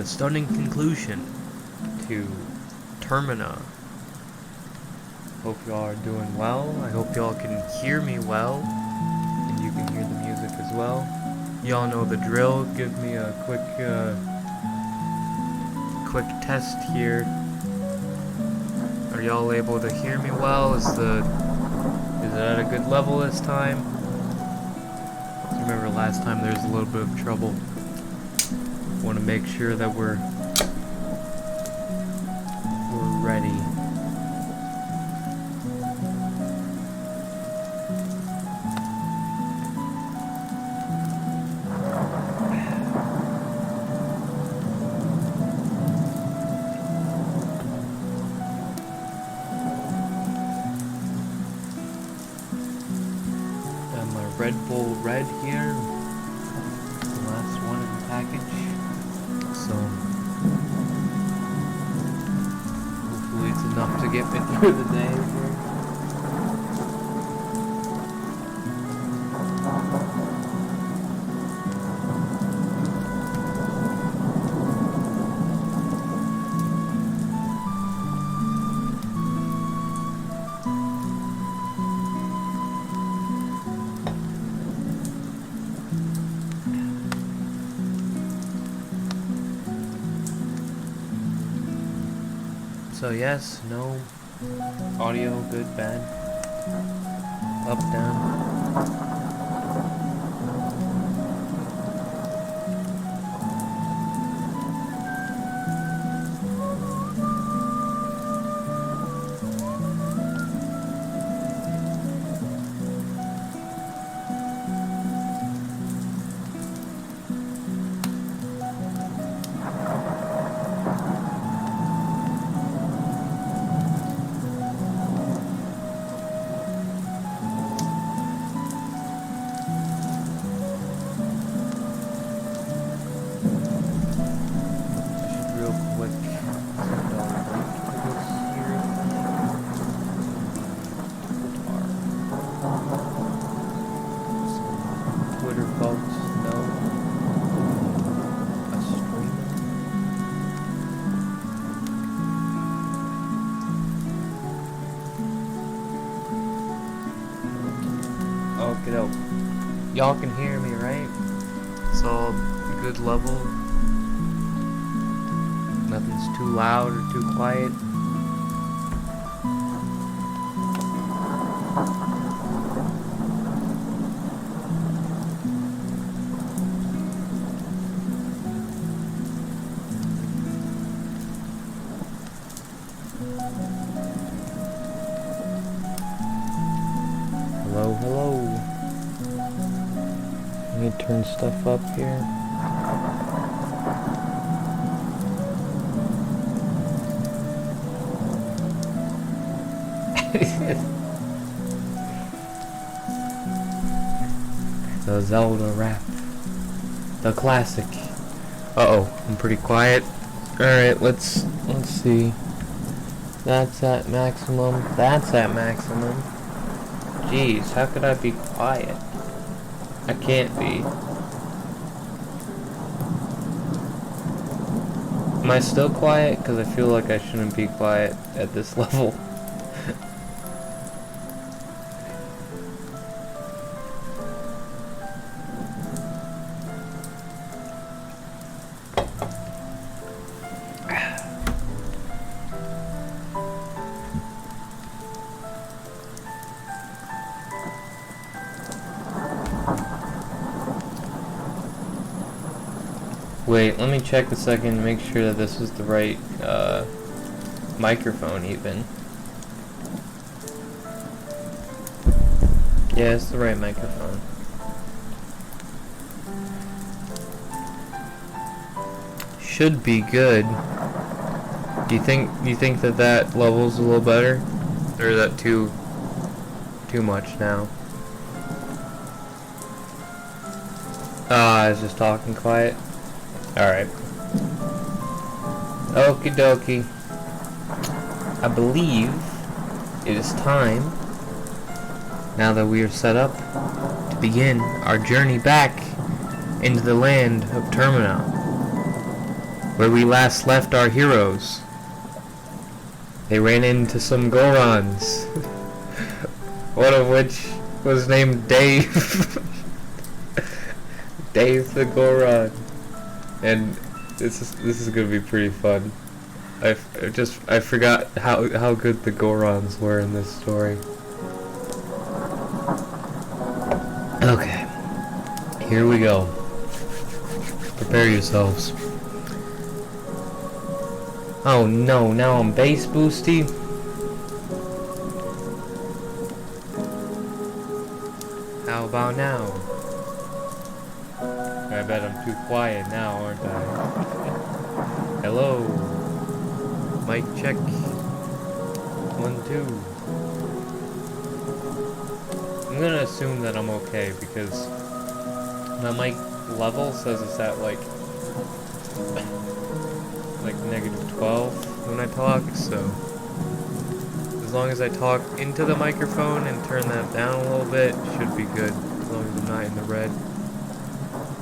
the stunning conclusion to Termina. Hope y'all are doing well. I hope y'all can hear me well, and you can hear the music as well. Y'all know the drill. Give me a quick test here. Are y'all able to hear me well? Is it at a good level this time? Remember last time there was a little bit of trouble. Want to make sure that we're ready. Red Bull Red here, the last one in the package, so hopefully it's enough to get me through the day here. So yes, no, audio, good, bad, up, down. Y'all can hear me, right? It's all good level. Nothing's too loud or too quiet. Hello, hello. Let me turn stuff up here. The Zelda rap. The classic. Uh-oh, I'm pretty quiet. Alright, let's see. That's at maximum. That's at maximum. Jeez, how could I be quiet? I can't be. Am I still quiet? Because I feel like I shouldn't be quiet at this level. Wait, let me check a second to make sure that this is the right microphone even. Yeah, it's the right microphone. Should be good. Do you think that level's a little better? Or is that too much now? I was just talking quiet. Alright. Okie dokie. I believe it is time, now that we are set up, to begin our journey back into the land of Termina. where we last left our heroes. They ran into some Gorons, one of which was named Dave. Dave the Goron. And this is gonna be pretty fun. I forgot how good the Gorons were in this story. Okay, here we go. Prepare yourselves. Oh no, now I'm bass boosty. How about now? I bet I'm too quiet now, aren't I? Hello. Mic check. 1, 2. I'm gonna assume that I'm okay because my mic level says it's at like -12 when I talk, so as long as I talk into the microphone and turn that down a little bit, it should be good, as long as I'm not in the red.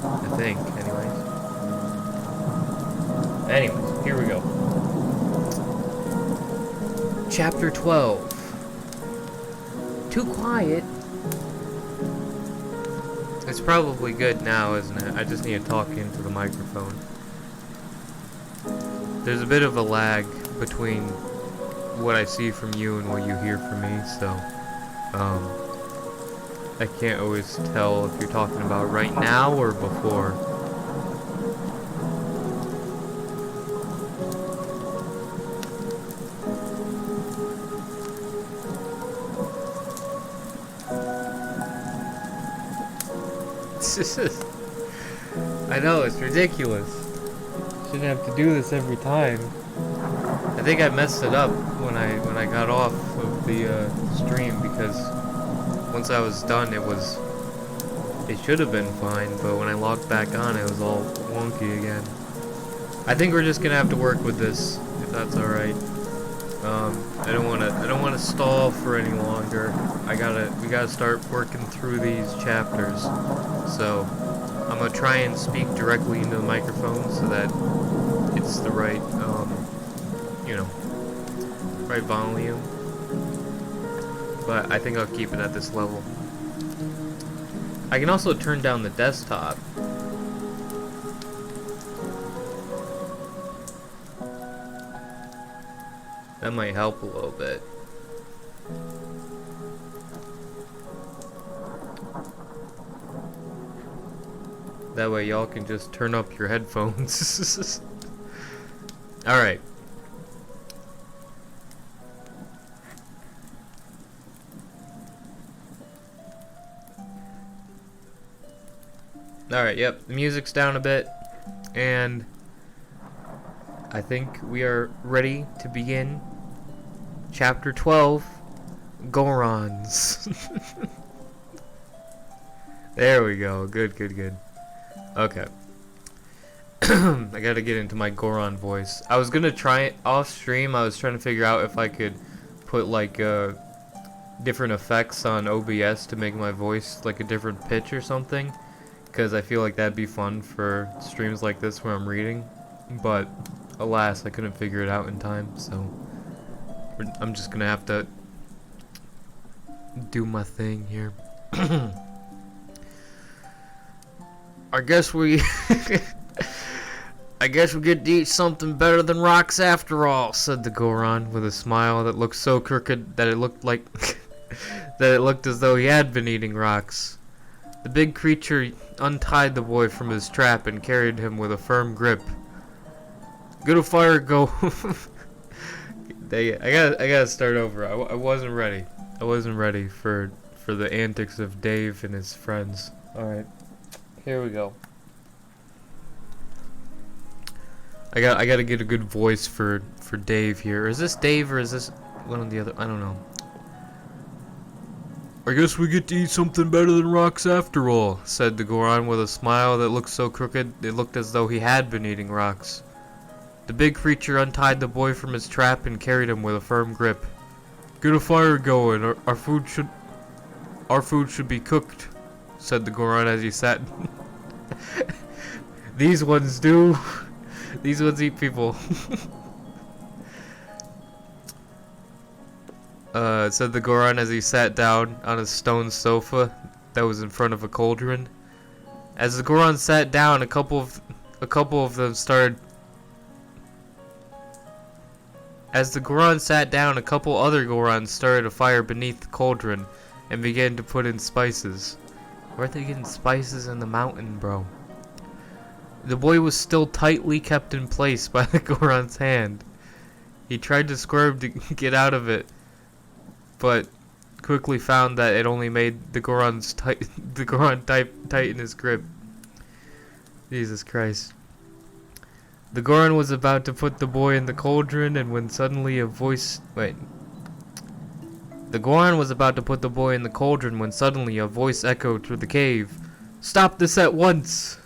I think, anyways, here we go. Chapter 12. Too quiet. It's probably good now, isn't it? I just need to talk into the microphone. There's a bit of a lag between what I see from you and what you hear from me, so I can't always tell if you're talking about right now or before. I know, it's ridiculous. Shouldn't have to do this every time. I think I messed it up when I got off of the stream, because once I was done it should have been fine, but when I logged back on it was all wonky again. I think we're just gonna have to work with this, if that's alright. I don't wanna stall for any longer. We gotta start working through these chapters. So I'm gonna try and speak directly into the microphone so that it's the right right volume. But I think I'll keep it at this level. I can also turn down the desktop. That might help a little bit. That way y'all can just turn up your headphones. Alright. Alright, yep, the music's down a bit, and I think we are ready to begin Chapter 12, Gorons. There we go, good. Okay. I gotta get into my Goron voice. I was gonna try it off stream. I was trying to figure out if I could put like different effects on OBS to make my voice like a different pitch or something, because I feel like that'd be fun for streams like this where I'm reading, but alas, I couldn't figure it out in time, so I'm just gonna have to do my thing here. I guess we get to eat something better than rocks after all, said the Goron with a smile that looked so crooked that it looked like that it looked as though he had been eating rocks. The big creature untied the boy from his trap and carried him with a firm grip. Go to fire, go. I gotta start over. I wasn't ready. I wasn't ready for the antics of Dave and his friends. Alright. Here we go. I gotta get a good voice for Dave here. Is this Dave or is this one of the other? I don't know. I guess we get to eat something better than rocks after all, said the Goron with a smile that looked so crooked it looked as though he had been eating rocks. The big creature untied the boy from his trap and carried him with a firm grip. Get a fire going. Our food should be cooked, said the Goron as he sat. These ones do. These ones eat people. Said the Goron as he sat down on a stone sofa that was in front of a cauldron. As the Goron sat down, a couple of them started. As the Goron sat down, a couple other Gorons started a fire beneath the cauldron and began to put in spices. Where are they getting spices in the mountain, bro? The boy was still tightly kept in place by the Goron's hand. He tried to squirm to get out of it, but quickly found that it only made the Goron tighten his grip. Jesus Christ. The Goron was about to put the boy in the cauldron, and when suddenly a voice... Wait. The Goron was about to put the boy in the cauldron when suddenly a voice echoed through the cave. "Stop this at once!"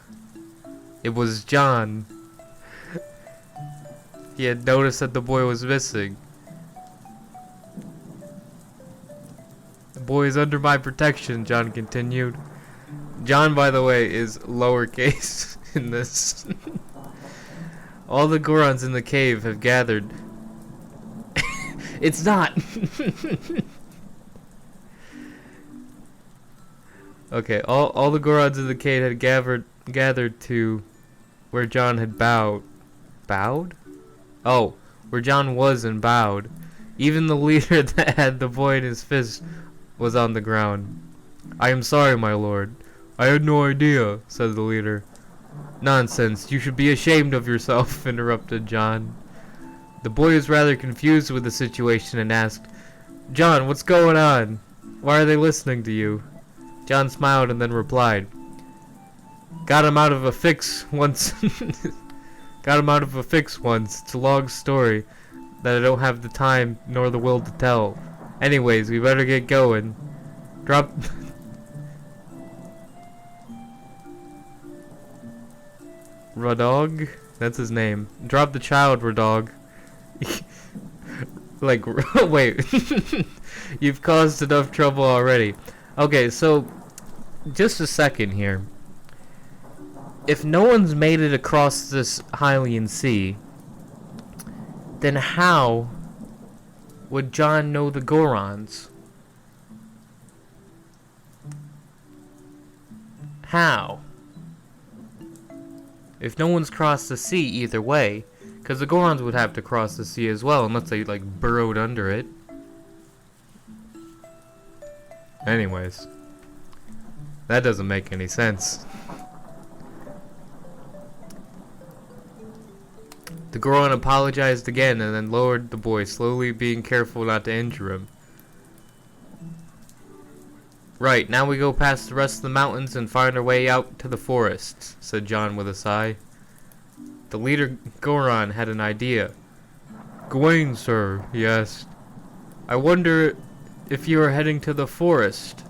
It was John. He had noticed that the boy was missing. "The boy is under my protection," John continued. John, by the way, is lowercase in this. All the Gorons in the cave have gathered. It's not! Okay, all the Gorons in the cave had gathered to where John had bowed. Bowed? Oh, where John was and bowed. Even the leader that had the boy in his fist was on the ground. "I am sorry, my lord. I had no idea," said the leader. "Nonsense, you should be ashamed of yourself," interrupted John. The boy was rather confused with the situation and asked, "John, what's going on? Why are they listening to you?" John smiled and then replied, "Got him out of a fix once." "Got him out of a fix once. It's a long story that I don't have the time nor the will to tell. Anyways, we better get going. Drop..." Radog? That's his name. "Drop the child, Radog." Like, wait. You've caused enough trouble already. Okay, so, just a second here. If no one's made it across this Hylian Sea, then how would John know the Gorons? How? If no one's crossed the sea either way, because the Gorons would have to cross the sea as well, unless they, like, burrowed under it. Anyways. That doesn't make any sense. The Goron apologized again and then lowered the boy, slowly, being careful not to injure him. "Right, now we go past the rest of the mountains and find our way out to the forests," said John with a sigh. The leader Goron had an idea. "Gawain, sir," he asked, "I wonder if you are heading to the forest."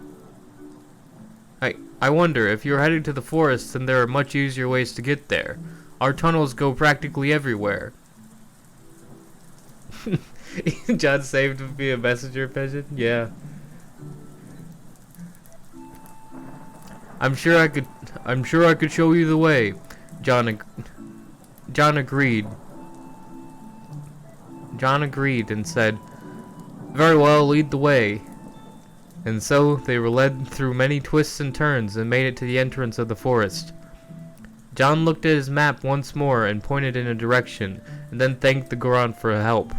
I wonder, if you're heading to the forest, then there are much easier ways to get there. Our tunnels go practically everywhere." John saved to be a messenger pigeon? Yeah. I'm sure I could show you the way. John agreed. John agreed and said, "Very well, lead the way." And so they were led through many twists and turns and made it to the entrance of the forest. John looked at his map once more and pointed in a direction, and then thanked the Goron for help.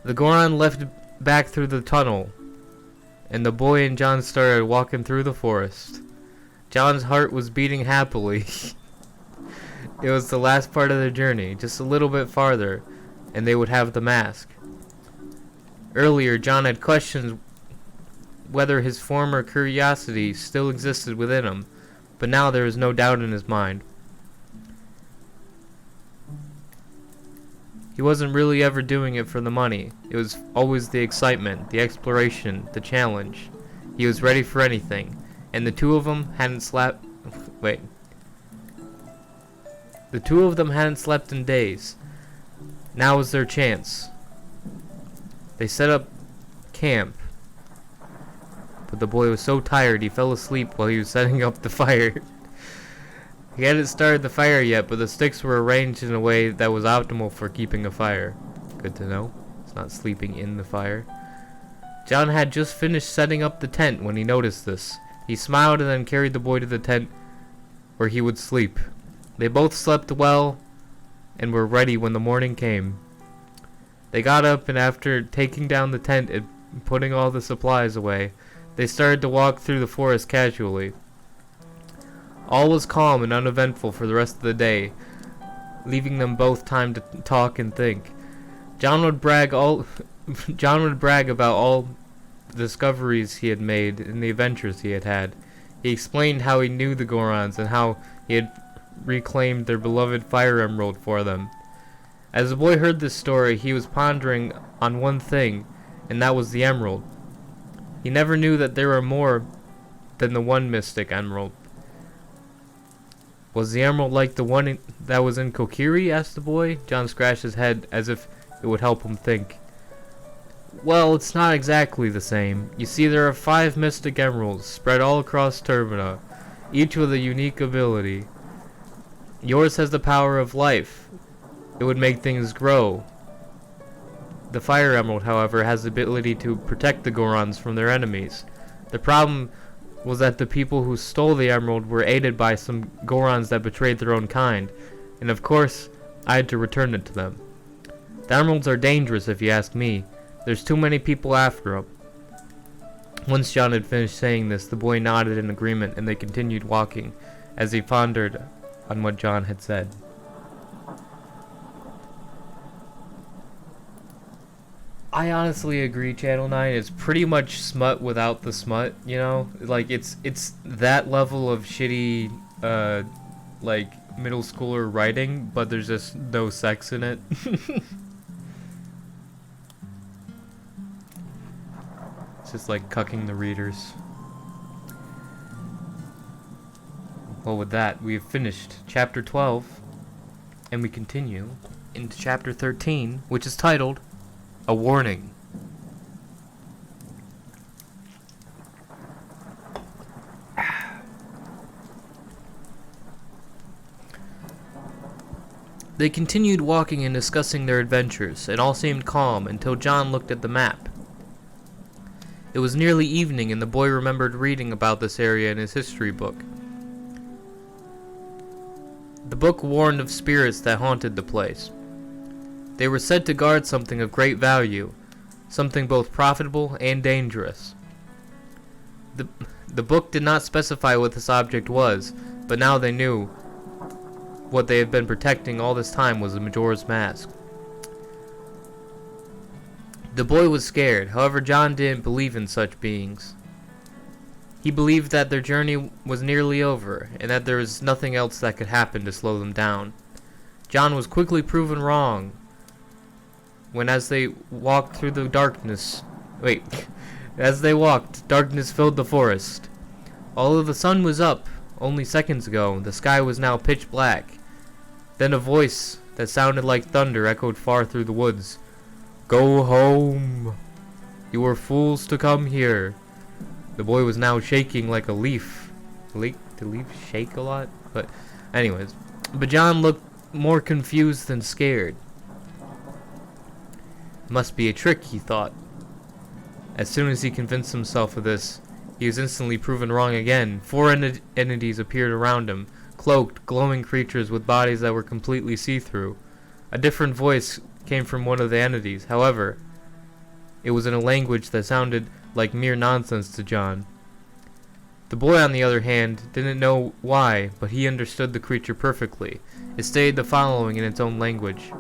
The Goron left back through the tunnel, and the boy and John started walking through the forest. John's heart was beating happily. It was the last part of their journey, just a little bit farther, and they would have the mask. Earlier, John had questioned whether his former curiosity still existed within him, but now there was no doubt in his mind. He wasn't really ever doing it for the money. It was always the excitement, the exploration, the challenge. He was ready for anything, and the two of them hadn't slept in days. Now was their chance. They set up camp, but the boy was so tired he fell asleep while he was setting up the fire. He hadn't started the fire yet, but the sticks were arranged in a way that was optimal for keeping a fire. Good to know. It's not sleeping in the fire. John had just finished setting up the tent when he noticed this. He smiled and then carried the boy to the tent where he would sleep. They both slept well and were ready when the morning came. They got up, and after taking down the tent and putting all the supplies away, they started to walk through the forest casually. All was calm and uneventful for the rest of the day, leaving them both time to talk and think. John would brag about all the discoveries he had made and the adventures he had had. He explained how he knew the Gorons and how he had reclaimed their beloved fire emerald for them. As the boy heard this story, he was pondering on one thing, and that was the emerald. He never knew that there were more than the one mystic emerald. Was the emerald like the one that was in Kokiri? Asked the boy. John scratched his head as if it would help him think. Well, it's not exactly the same. You see, there are 5 mystic emeralds spread all across Termina, each with a unique ability. Yours has the power of life. It would make things grow. The fire emerald, however, has the ability to protect the Gorons from their enemies. The problem was that the people who stole the emerald were aided by some Gorons that betrayed their own kind, and of course, I had to return it to them. The emeralds are dangerous, if you ask me. There's too many people after them. Once John had finished saying this, the boy nodded in agreement, and they continued walking as he pondered on what John had said. I honestly agree, Channel 9 is pretty much smut without the smut, you know? Like, it's that level of shitty, like, middle schooler writing, but there's just no sex in it. It's just like cucking the readers. Well, with that, we have finished Chapter 12, and we continue into Chapter 13, which is titled A Warning. They continued walking and discussing their adventures, and all seemed calm until John looked at the map. It was nearly evening, and the boy remembered reading about this area in his history book. The book warned of spirits that haunted the place. They were said to guard something of great value, something both profitable and dangerous. The book did not specify what this object was, but now they knew what they had been protecting all this time was the Majora's Mask. The boy was scared, however John didn't believe in such beings. He believed that their journey was nearly over, and that there was nothing else that could happen to slow them down. John was quickly proven wrong, when as they walked, darkness filled the forest. Although the sun was up only seconds ago, the sky was now pitch black. Then a voice that sounded like thunder echoed far through the woods. "Go home! You were fools to come here." The boy was now shaking like a leaf. Do leaves shake a lot? But anyways. But John looked more confused than scared. Must be a trick, he thought. As soon as he convinced himself of this, he was instantly proven wrong again. 4 entities appeared around him, cloaked, glowing creatures with bodies that were completely see-through. A different voice came from one of the entities. However, it was in a language that sounded like mere nonsense to John. The boy, on the other hand, didn't know why, but he understood the creature perfectly. It stated the following in its own language.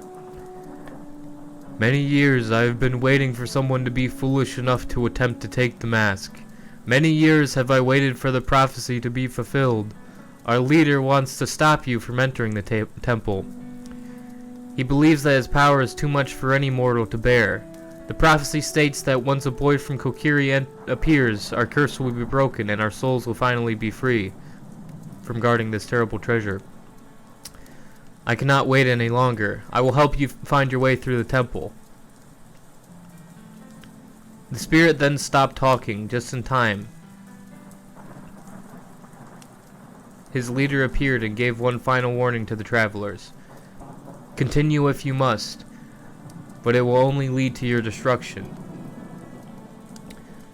"Many years I have been waiting for someone to be foolish enough to attempt to take the mask. Many years have I waited for the prophecy to be fulfilled. Our leader wants to stop you from entering the temple. He believes that his power is too much for any mortal to bear. The prophecy states that once a boy from Kokiri appears, our curse will be broken and our souls will finally be free from guarding this terrible treasure. I cannot wait any longer. I will help you find your way through the temple." The spirit then stopped talking just in time, his leader appeared and gave one final warning to the travelers. Continue if you must, but it will only lead to your destruction.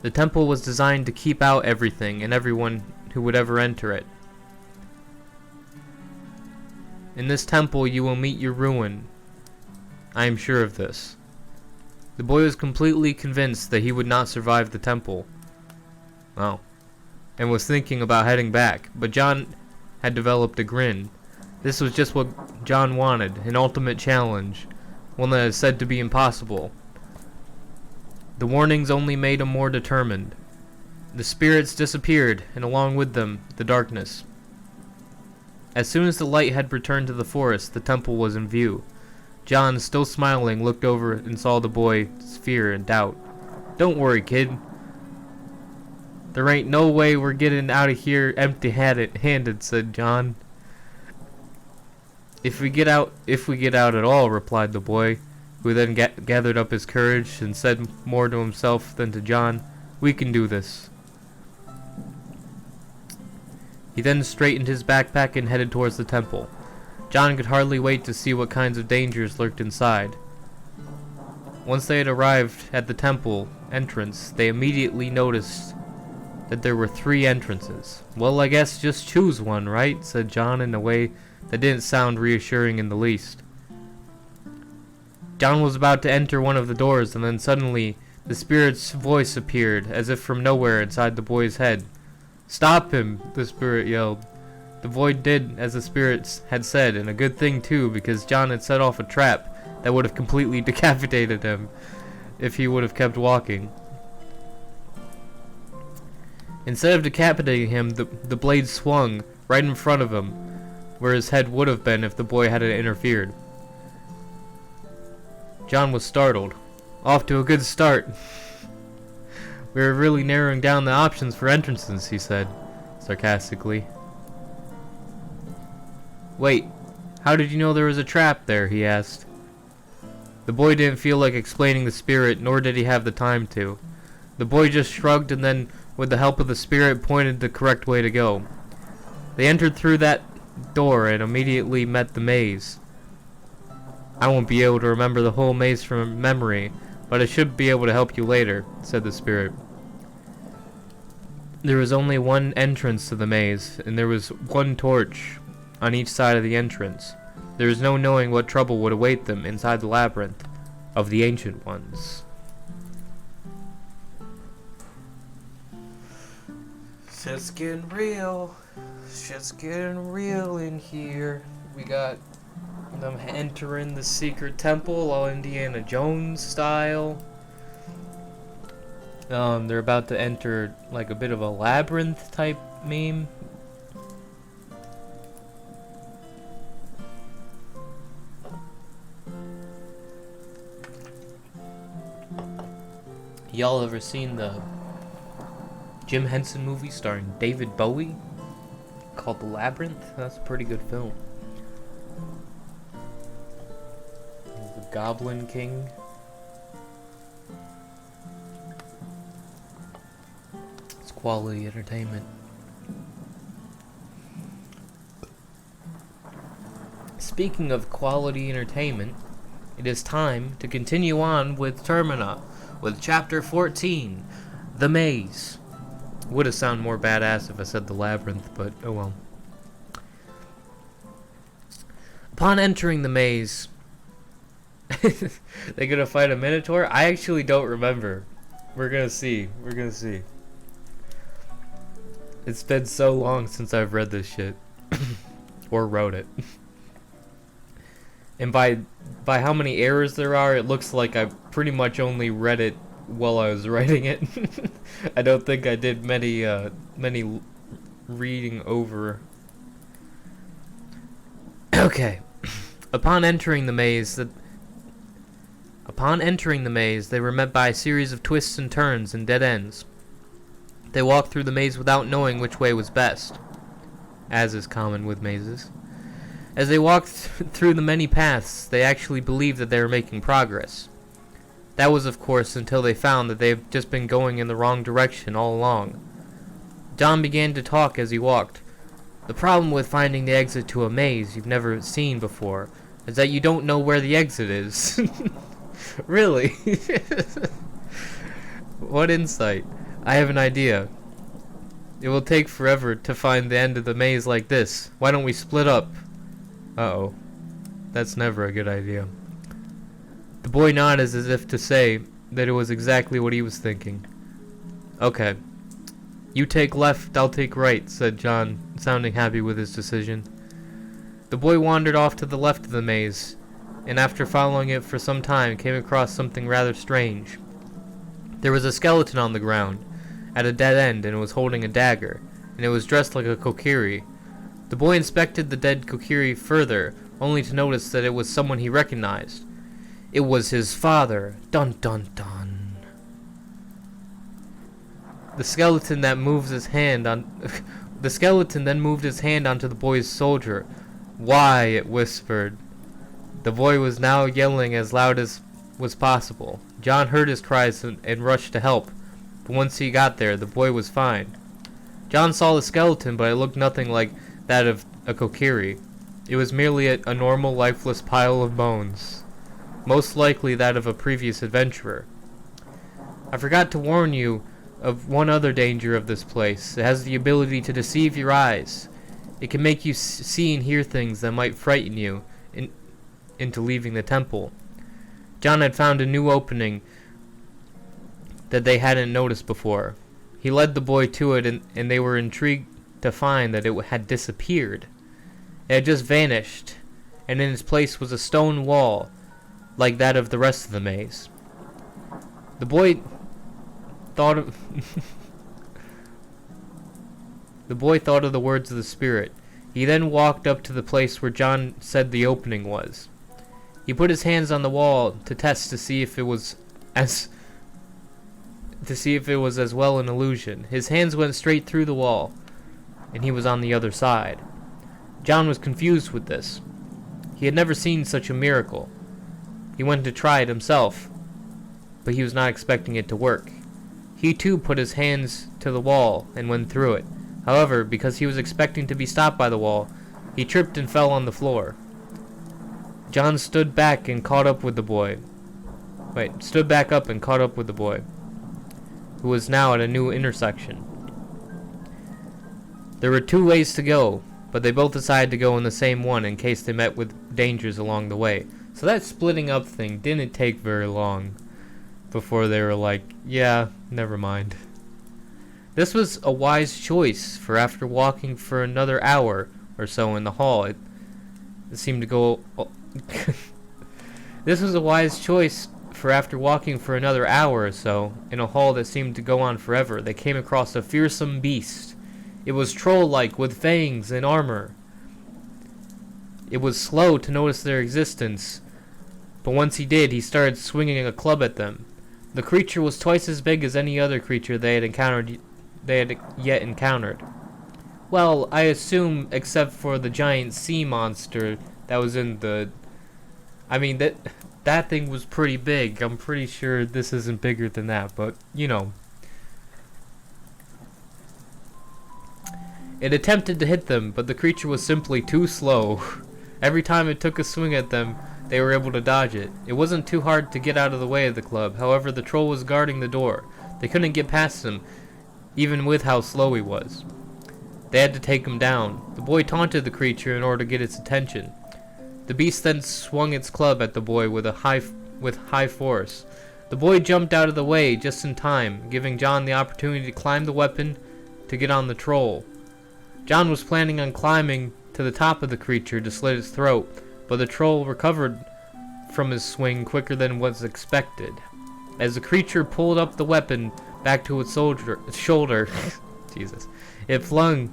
The temple was designed to keep out everything and everyone who would ever enter it. In this temple you will meet your ruin. I am sure of this. The boy was completely convinced that he would not survive the temple. Oh. And was thinking about heading back, but John had developed a grin. This was just what John wanted, an ultimate challenge, one that is said to be impossible. The warnings only made him more determined. The spirits disappeared, and along with them, the darkness. As soon as the light had returned to the forest, the temple was in view. John, still smiling, looked over and saw the boy's fear and doubt. Don't worry, kid. There ain't no way we're getting out of here empty-handed, said John. If we get out at all, replied the boy, who then gathered up his courage and said more to himself than to John, we can do this. He then straightened his backpack and headed towards the temple. John could hardly wait to see what kinds of dangers lurked inside. Once they had arrived at the temple entrance, they immediately noticed that there were 3 entrances. Well, I guess just choose one, right? Said John in a way that didn't sound reassuring in the least. John was about to enter one of the doors, and then suddenly the spirit's voice appeared, as if from nowhere inside the boy's head. Stop him, the spirit yelled. The boy did as the spirits had said, and a good thing too, because John had set off a trap that would have completely decapitated him if he would have kept walking. Instead of decapitating him, the blade swung right in front of him, where his head would have been if the boy hadn't interfered. John was startled. Off to a good start. We were really narrowing down the options for entrances, he said, sarcastically. Wait, how did you know there was a trap there? He asked. The boy didn't feel like explaining the spirit, nor did he have the time to. The boy just shrugged and then, with the help of the spirit, pointed the correct way to go. They entered through that door and immediately met the maze. I won't be able to remember the whole maze from memory, but I should be able to help you later, said the spirit. There was only one entrance to the maze, and there was one torch on each side of the entrance. There was no knowing what trouble would await them inside the labyrinth of the Ancient Ones. Shit's getting real. Shit's getting real in here. We got them entering the secret temple, all Indiana Jones style. They're about to enter like a bit of a labyrinth type meme. Y'all ever seen the Jim Henson movie starring David Bowie called The Labyrinth? That's a pretty good film. The Goblin King. It's quality entertainment. Speaking of quality entertainment, it is time to continue on with Termina, with Chapter 14, The Maze. Would have sounded more badass if I said The Labyrinth, but oh well. Upon entering the maze, they're gonna fight a Minotaur? I actually don't remember. We're gonna see. We're gonna see. It's been so long since I've read this shit. Or wrote it. And by how many errors there are, it looks like I pretty much only read it while I was writing it. I don't think I did many reading over. Okay. Upon entering the maze, they were met by a series of twists and turns and dead ends. They walked through the maze without knowing which way was best, as is common with mazes. As they walked through the many paths, they actually believed that they were making progress. That was, of course, until they found that they had just been going in the wrong direction all along. John began to talk as he walked. The problem with finding the exit to a maze you've never seen before is that you don't know where the exit is. Really? What insight? I have an idea. It will take forever to find the end of the maze like this. Why don't we split up? Uh-oh. That's never a good idea. The boy nodded as if to say that it was exactly what he was thinking. Okay. You take left, I'll take right, said John, sounding happy with his decision. The boy wandered off to the left of the maze, and after following it for some time came across something rather strange. There was a skeleton on the ground, at a dead end, and it was holding a dagger, and it was dressed like a Kokiri. The boy inspected the dead Kokiri further, only to notice that it was someone he recognized. It was his father. Dun dun dun. The skeleton then moved his hand onto the boy's shoulder. Why? It whispered. The boy was now yelling as loud as was possible. John heard his cries and rushed to help, but once he got there, the boy was fine. John saw the skeleton, but it looked nothing like that of a Kokiri. It was merely a normal, lifeless pile of bones, most likely that of a previous adventurer. I forgot to warn you of one other danger of this place. It has the ability to deceive your eyes. It can make you see and hear things that might frighten you into leaving the temple. John had found a new opening that they hadn't noticed before. He led the boy to it, and they were intrigued to find that it had disappeared. It had just vanished, and in its place was a stone wall, like that of the rest of the maze. The boy thought of the words of the spirit. He then walked up to the place where John said the opening was. He put his hands on the wall to test to see if it was as well an illusion. His hands went straight through the wall, and he was on the other side. John was confused with this. He had never seen such a miracle. He went to try it himself, but he was not expecting it to work. He too put his hands to the wall and went through it. However, because he was expecting to be stopped by the wall, he tripped and fell on the floor. John stood back and caught up with the boy. Stood back up and caught up with the boy, who was now at a new intersection. There were two ways to go, but they both decided to go in the same one in case they met with dangers along the way. So that splitting up thing didn't take very long before they were like, yeah, never mind. This was a wise choice, for after walking for another hour or so in the hall, it seemed to go... This was a wise choice, for after walking for another hour or so in a hall that seemed to go on forever, they came across a fearsome beast. It was troll-like with fangs and armor. It was slow to notice their existence, but once he did, he started swinging a club at them. The creature was twice as big as any other creature they had yet encountered. Well, I assume, except for the giant sea monster that was in the... I mean, that thing was pretty big. I'm pretty sure this isn't bigger than that, but, you know. It attempted to hit them, but the creature was simply too slow. Every time it took a swing at them, they were able to dodge it. It wasn't too hard to get out of the way of the club. However, the troll was guarding the door. They couldn't get past him, even with how slow he was. They had to take him down. The boy taunted the creature in order to get its attention. The beast then swung its club at the boy with high force. The boy jumped out of the way just in time, giving John the opportunity to climb the weapon to get on the troll. John was planning on climbing to the top of the creature to slit its throat, but the troll recovered from his swing quicker than was expected. As the creature pulled up the weapon back to its shoulder, Jesus, it flung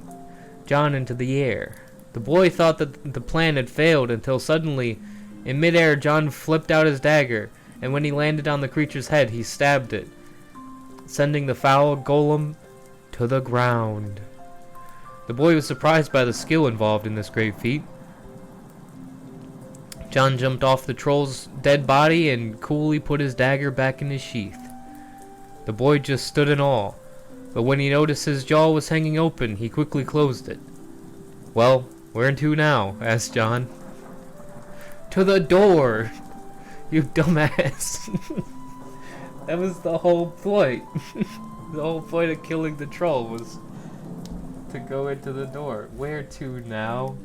John into the air. The boy thought that the plan had failed until suddenly, in midair, John flipped out his dagger, and when he landed on the creature's head, he stabbed it, sending the foul golem to the ground. The boy was surprised by the skill involved in this great feat. John jumped off the troll's dead body and coolly put his dagger back in his sheath. The boy just stood in awe, but when he noticed his jaw was hanging open, he quickly closed it. Well, where to now? Asked John. To the door! You dumbass. That was the whole point. The whole point of killing the troll was to go into the door. Where to now?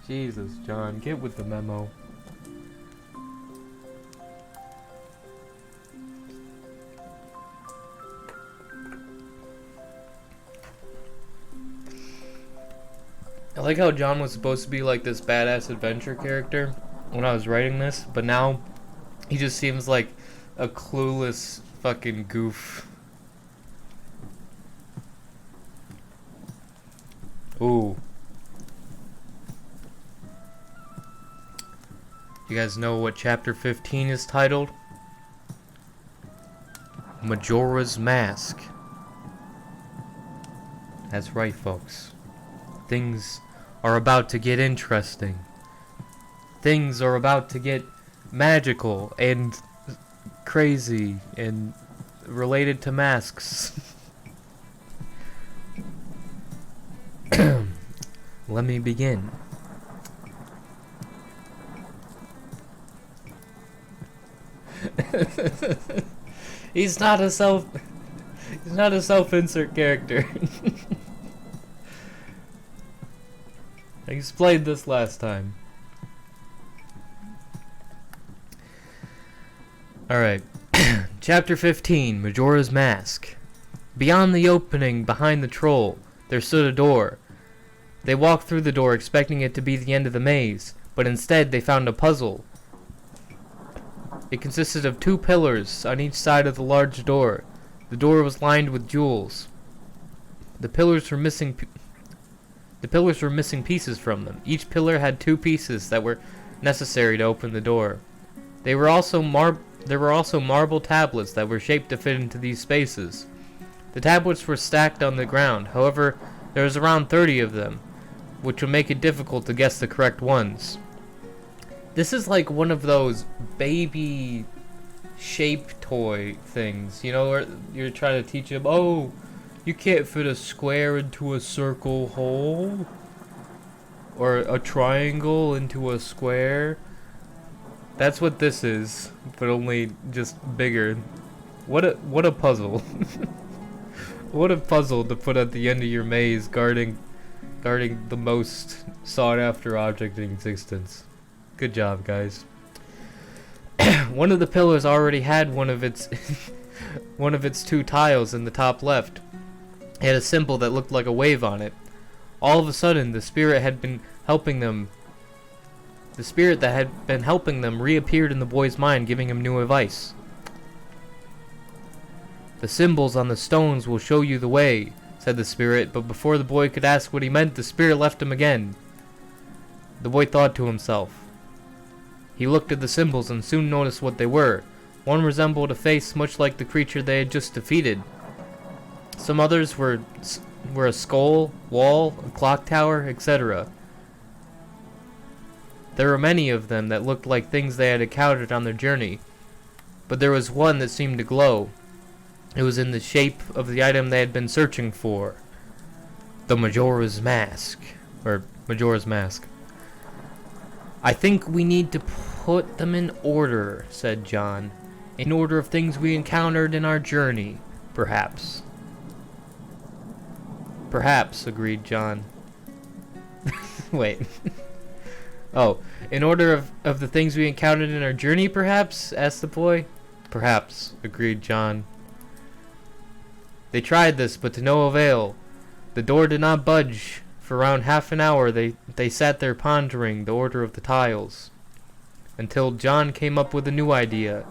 Jesus, John, get with the memo. I like how John was supposed to be like this badass adventure character when I was writing this, but now he just seems like a clueless fucking goof. Ooh. You guys know what chapter 15 is titled? Majora's Mask. That's right, folks. Things are about to get interesting. Things are about to get magical and crazy and related to masks. Let me begin. He's not a self-insert character. I explained this last time. Alright. Chapter 15, Majora's Mask. Beyond the opening behind the troll, there stood a door. They walked through the door expecting it to be the end of the maze, but instead they found a puzzle. It consisted of 2 pillars on each side of the large door. The door was lined with jewels. The pillars were missing pieces from them. Each pillar had 2 pieces that were necessary to open the door. There were also marble tablets that were shaped to fit into these spaces. The tablets were stacked on the ground. However, there was around 30 of them, which would make it difficult to guess the correct ones. This is like one of those baby shape toy things, you know, where you're trying to teach them, oh, you can't fit a square into a circle hole, or a triangle into a square. That's what this is, but only just bigger. What a puzzle. What a puzzle to put at the end of your maze, guarding the most sought after object in existence. Good job, guys. One of the pillars already had one of its 2 tiles in the top left. It had a symbol that looked like a wave on it. All of a sudden, the spirit that had been helping them reappeared in the boy's mind, giving him new advice. The symbols on the stones will show you the way, said the spirit, but before the boy could ask what he meant, the spirit left him again. The boy thought to himself. He looked at the symbols and soon noticed what they were. One resembled a face much like the creature they had just defeated. Some others were a skull, wall, a clock tower, etc. There were many of them that looked like things they had encountered on their journey, but there was one that seemed to glow. It was in the shape of the item they had been searching for. The Majora's Mask. Or Majora's Mask. I think we need to put them in order, said John. In order of things we encountered in our journey, perhaps. Perhaps, agreed John. Wait. Oh, in order of the things we encountered in our journey, perhaps? Asked the boy. Perhaps, agreed John. They tried this, but to no avail. The door did not budge. For around half an hour they sat there pondering the order of the tiles, until John came up with a new idea.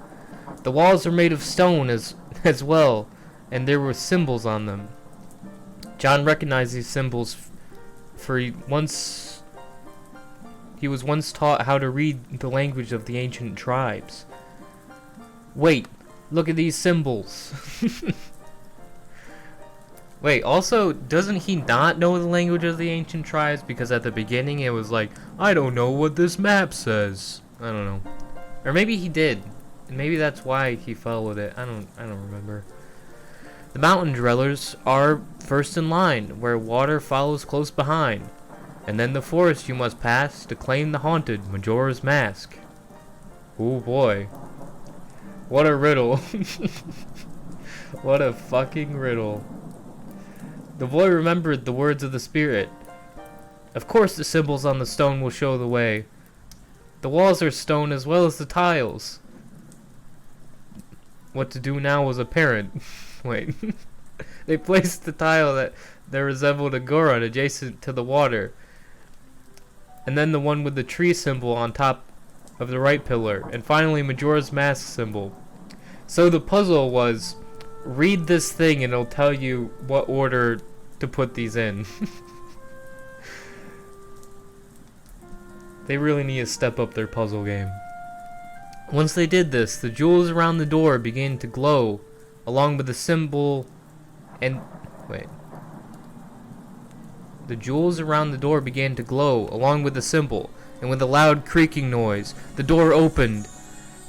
The walls were made of stone as well, and there were symbols on them. John recognized these symbols, for he was once taught how to read the language of the ancient tribes. Wait, look at these symbols. Wait, also, doesn't he not know the language of the ancient tribes? Because at the beginning it was like, I don't know what this map says. I don't know. Or maybe he did. And maybe that's why he followed it. I don't remember. The mountain dwellers are first in line, where water follows close behind. And then the forest you must pass to claim the haunted Majora's Mask. Oh boy. What a riddle. What a fucking riddle. The boy remembered the words of the spirit. Of course the symbols on the stone will show the way. The walls are stone as well as the tiles. What to do now was apparent. Wait. They placed the tile that resembled a Goron adjacent to the water. And then the one with the tree symbol on top of the right pillar. And finally Majora's Mask symbol. So the puzzle was, read this thing and it'll tell you what order to put these in. They really need to step up their puzzle game. Once they did this, the jewels around the door began to glow, along with the symbol and... wait. The jewels around the door began to glow, along with the symbol, and with a loud creaking noise, the door opened.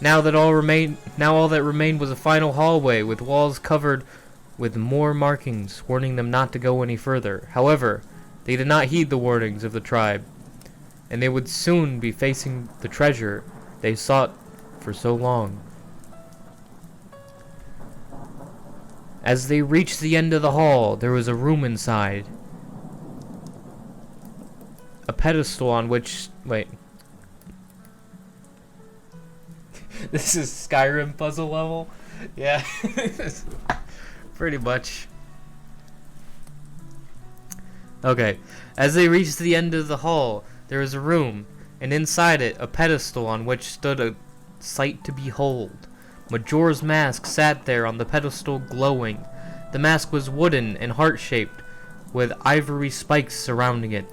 Now all that remained was a final hallway, with walls covered with more markings, warning them not to go any further. However, they did not heed the warnings of the tribe, and they would soon be facing the treasure they sought for so long. As they reached the end of the hall, there was a room inside. A pedestal on which... wait. This is Skyrim puzzle level? Yeah. Pretty much. Okay. As they reached the end of the hall, there was a room, and inside it, a pedestal on which stood a sight to behold. Majora's Mask sat there on the pedestal glowing. The mask was wooden and heart-shaped, with ivory spikes surrounding it.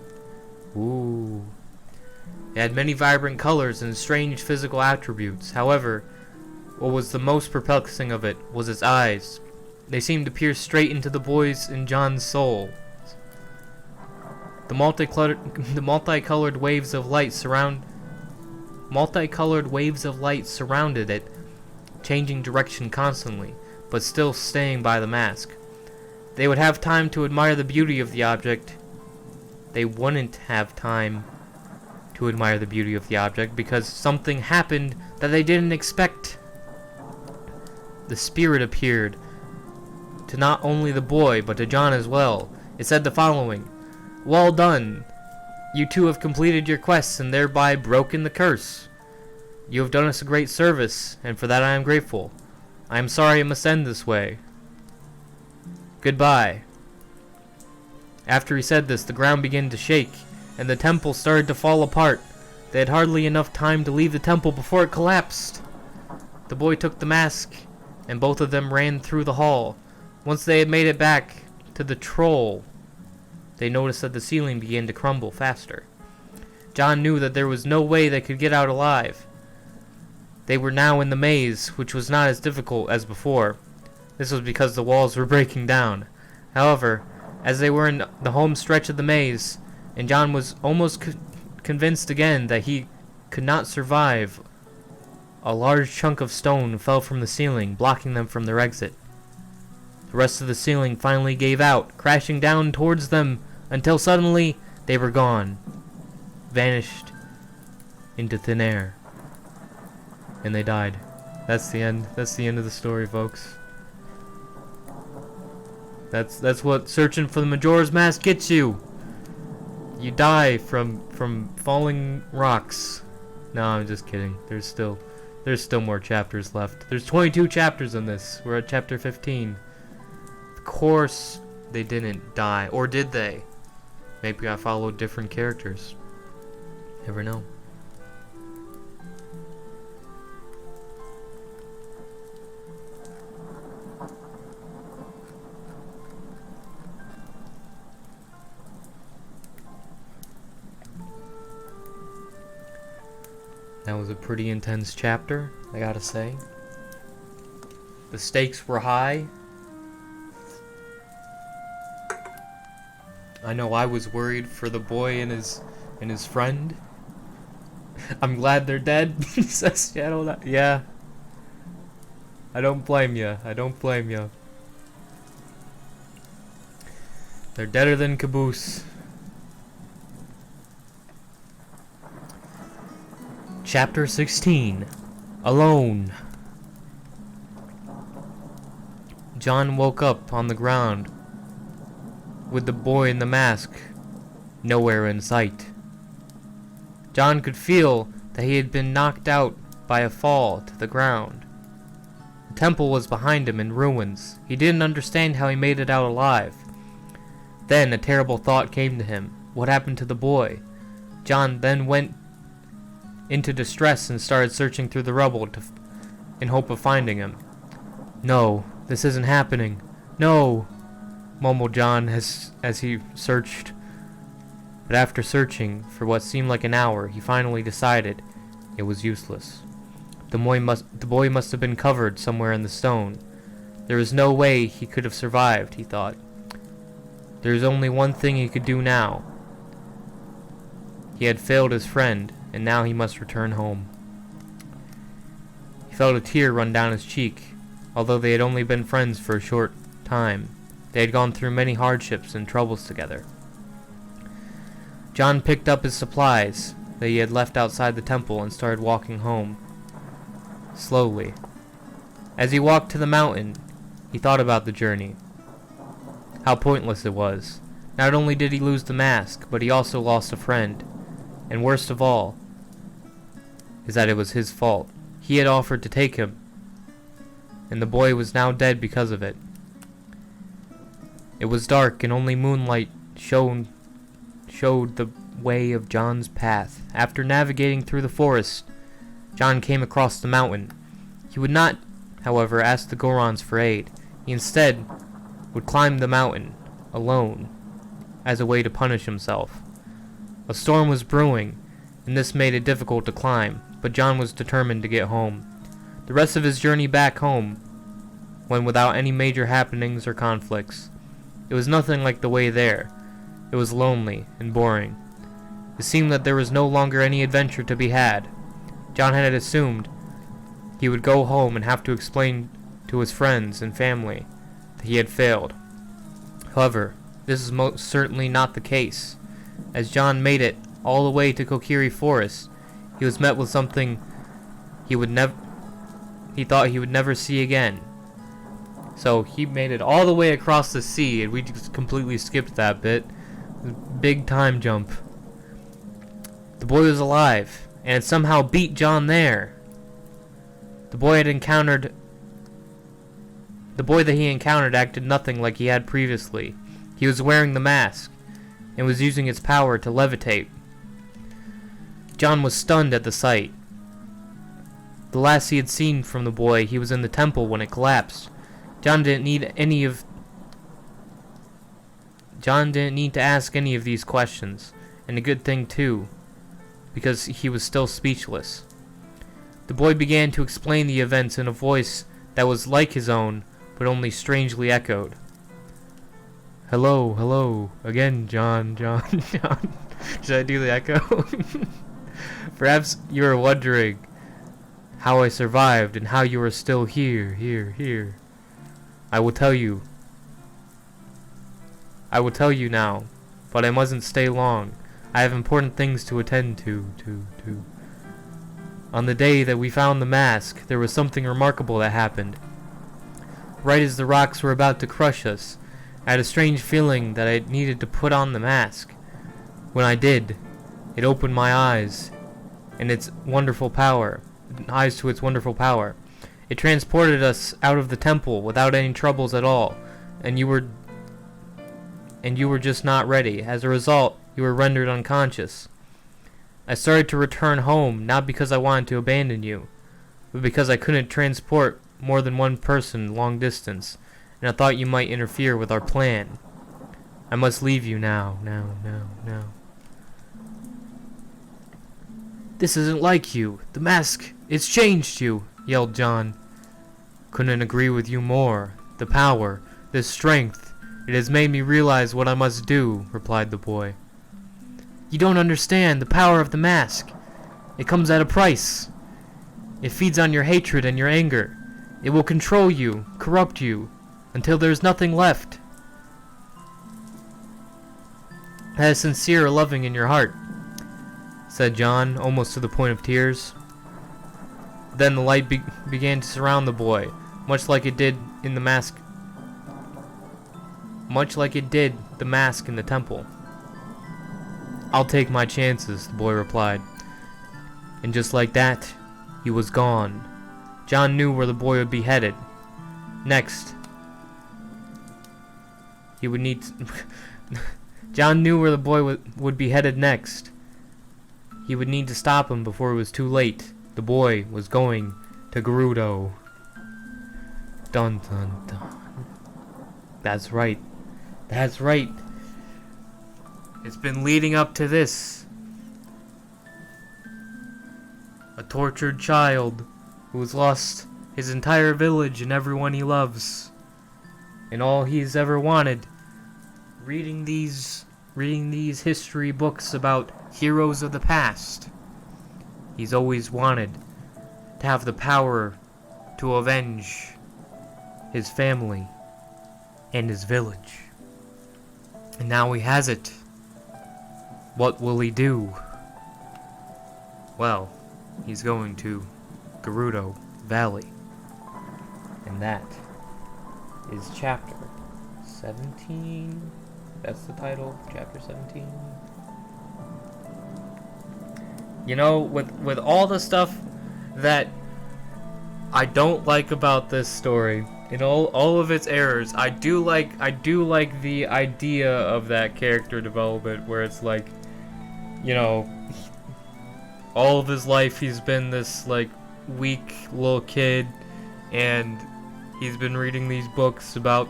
Ooh. It had many vibrant colors and strange physical attributes. However, what was the most perplexing of it was its eyes. They seemed to pierce straight into the boy's and John's soul. The multicolored waves of light surrounded it, changing direction constantly, but still staying by the mask. They would have time to admire the beauty of the object. They wouldn't have time to admire the beauty of the object because something happened that they didn't expect. The spirit appeared to not only the boy, but to John as well. It said the following: "Well done. You two have completed your quests and thereby broken the curse. You have done us a great service, and for that I am grateful. I am sorry it must end this way. Goodbye." After he said this, the ground began to shake, and the temple started to fall apart. They had hardly enough time to leave the temple before it collapsed. The boy took the mask, and both of them ran through the hall. Once they had made it back to the troll, they noticed that the ceiling began to crumble faster. John knew that there was no way they could get out alive. They were now in the maze, which was not as difficult as before. This was because the walls were breaking down. However, as they were in the home stretch of the maze, and John was almost convinced again that he could not survive, a large chunk of stone fell from the ceiling, blocking them from their exit. The rest of the ceiling finally gave out, crashing down towards them, until suddenly they were gone, vanished into thin air, and they died. That's the end. That's the end of the story, folks. That's what searching for the Majora's Mask gets you. You die from falling rocks. No, I'm just kidding. There's still more chapters left. There's 22 chapters in this. We're at chapter 15. Of course they didn't die, or did they? Maybe I followed different characters. Never know. That was a pretty intense chapter, I gotta say. The stakes were high. I know I was worried for the boy and his friend. I'm glad they're dead, says Shadow. Yeah. I don't blame you. I don't blame you. They're deader than caboose. Chapter 16. Alone. John woke up on the ground with the boy in the mask nowhere in sight. John could feel that he had been knocked out by a fall to the ground. The temple was behind him in ruins. He didn't understand how he made it out alive. Then a terrible thought came to him. What happened to the boy? John then went into distress and started searching through the rubble in hope of finding him. No, this isn't happening. No, mumbled John as he searched. But after searching for what seemed like an hour, he finally decided it was useless. The boy must have been covered somewhere in the stone. There was no way he could have survived, he thought. There was only one thing he could do now. He had failed his friend, and now he must return home. He felt a tear run down his cheek. Although they had only been friends for a short time, they had gone through many hardships and troubles together. John picked up his supplies that he had left outside the temple and started walking home, slowly. As he walked to the mountain, he thought about the journey. How pointless it was. Not only did he lose the mask, but he also lost a friend. And worst of all is that it was his fault. He had offered to take him, and the boy was now dead because of it. It was dark, and only moonlight showed the way of John's path. After navigating through the forest, John came across the mountain. He would not, however, ask the Gorons for aid. He instead would climb the mountain alone as a way to punish himself. A storm was brewing, and this made it difficult to climb, but John was determined to get home. The rest of his journey back home went without any major happenings or conflicts. It was nothing like the way there. It was lonely and boring. It seemed that there was no longer any adventure to be had. John had assumed he would go home and have to explain to his friends and family that he had failed. However, this is most certainly not the case. As John made it all the way to Kokiri Forest, he was met with something he thought he would never see again. So he made it all the way across the sea, and we just completely skipped that bit. Big time jump. The boy was alive, and had somehow beat John there. The boy that he encountered acted nothing like he had previously. He was wearing the mask, and was using its power to levitate. John was stunned at the sight. The last he had seen from the boy, he was in the temple when it collapsed. John didn't need to ask any of these questions, and a good thing too, because he was still speechless. The boy began to explain the events in a voice that was like his own, but only strangely echoed. Hello, again, John. Should I do the echo? Perhaps you are wondering how I survived and how you are still here. I will tell you now, but I mustn't stay long. I have important things to attend to. On the day that we found the mask, there was something remarkable that happened. Right as the rocks were about to crush us, I had a strange feeling that I needed to put on the mask. When I did, it opened my eyes to its wonderful power. It transported us out of the temple without any troubles at all, and you were just not ready. As a result, you were rendered unconscious. I started to return home, not because I wanted to abandon you, but because I couldn't transport more than one person long distance, and I thought you might interfere with our plan. I must leave you now. This isn't like you. The mask, it's changed you, yelled John. Couldn't agree with you more. The power, this strength, it has made me realize what I must do, replied the boy. You don't understand the power of the mask. It comes at a price. It feeds on your hatred and your anger. It will control you, corrupt you, until there is nothing left. that is sincere or loving in your heart," said John, almost to the point of tears. Then the light began to surround the boy, much like it did the mask in the temple. "I'll take my chances," the boy replied. And just like that, he was gone. John knew where the boy would be headed. Next, he would need John knew where the boy would be headed next. He would need to stop him before it was too late. The boy was going to Gerudo. Dun dun dun. That's right. That's right. It's been leading up to this. A tortured child who has lost his entire village and everyone he loves. And all he's ever wanted. Reading these history books about heroes of the past. He's always wanted to have the power to avenge his family and his village. And now he has it. What will he do? Well, he's going to Gerudo Valley. And that is chapter 17. That's the title, chapter 17. You know, with all the stuff that I don't like about this story, and all of its errors, I do like the idea of that character development where it's like, you know, all of his life he's been this like weak little kid, and he's been reading these books about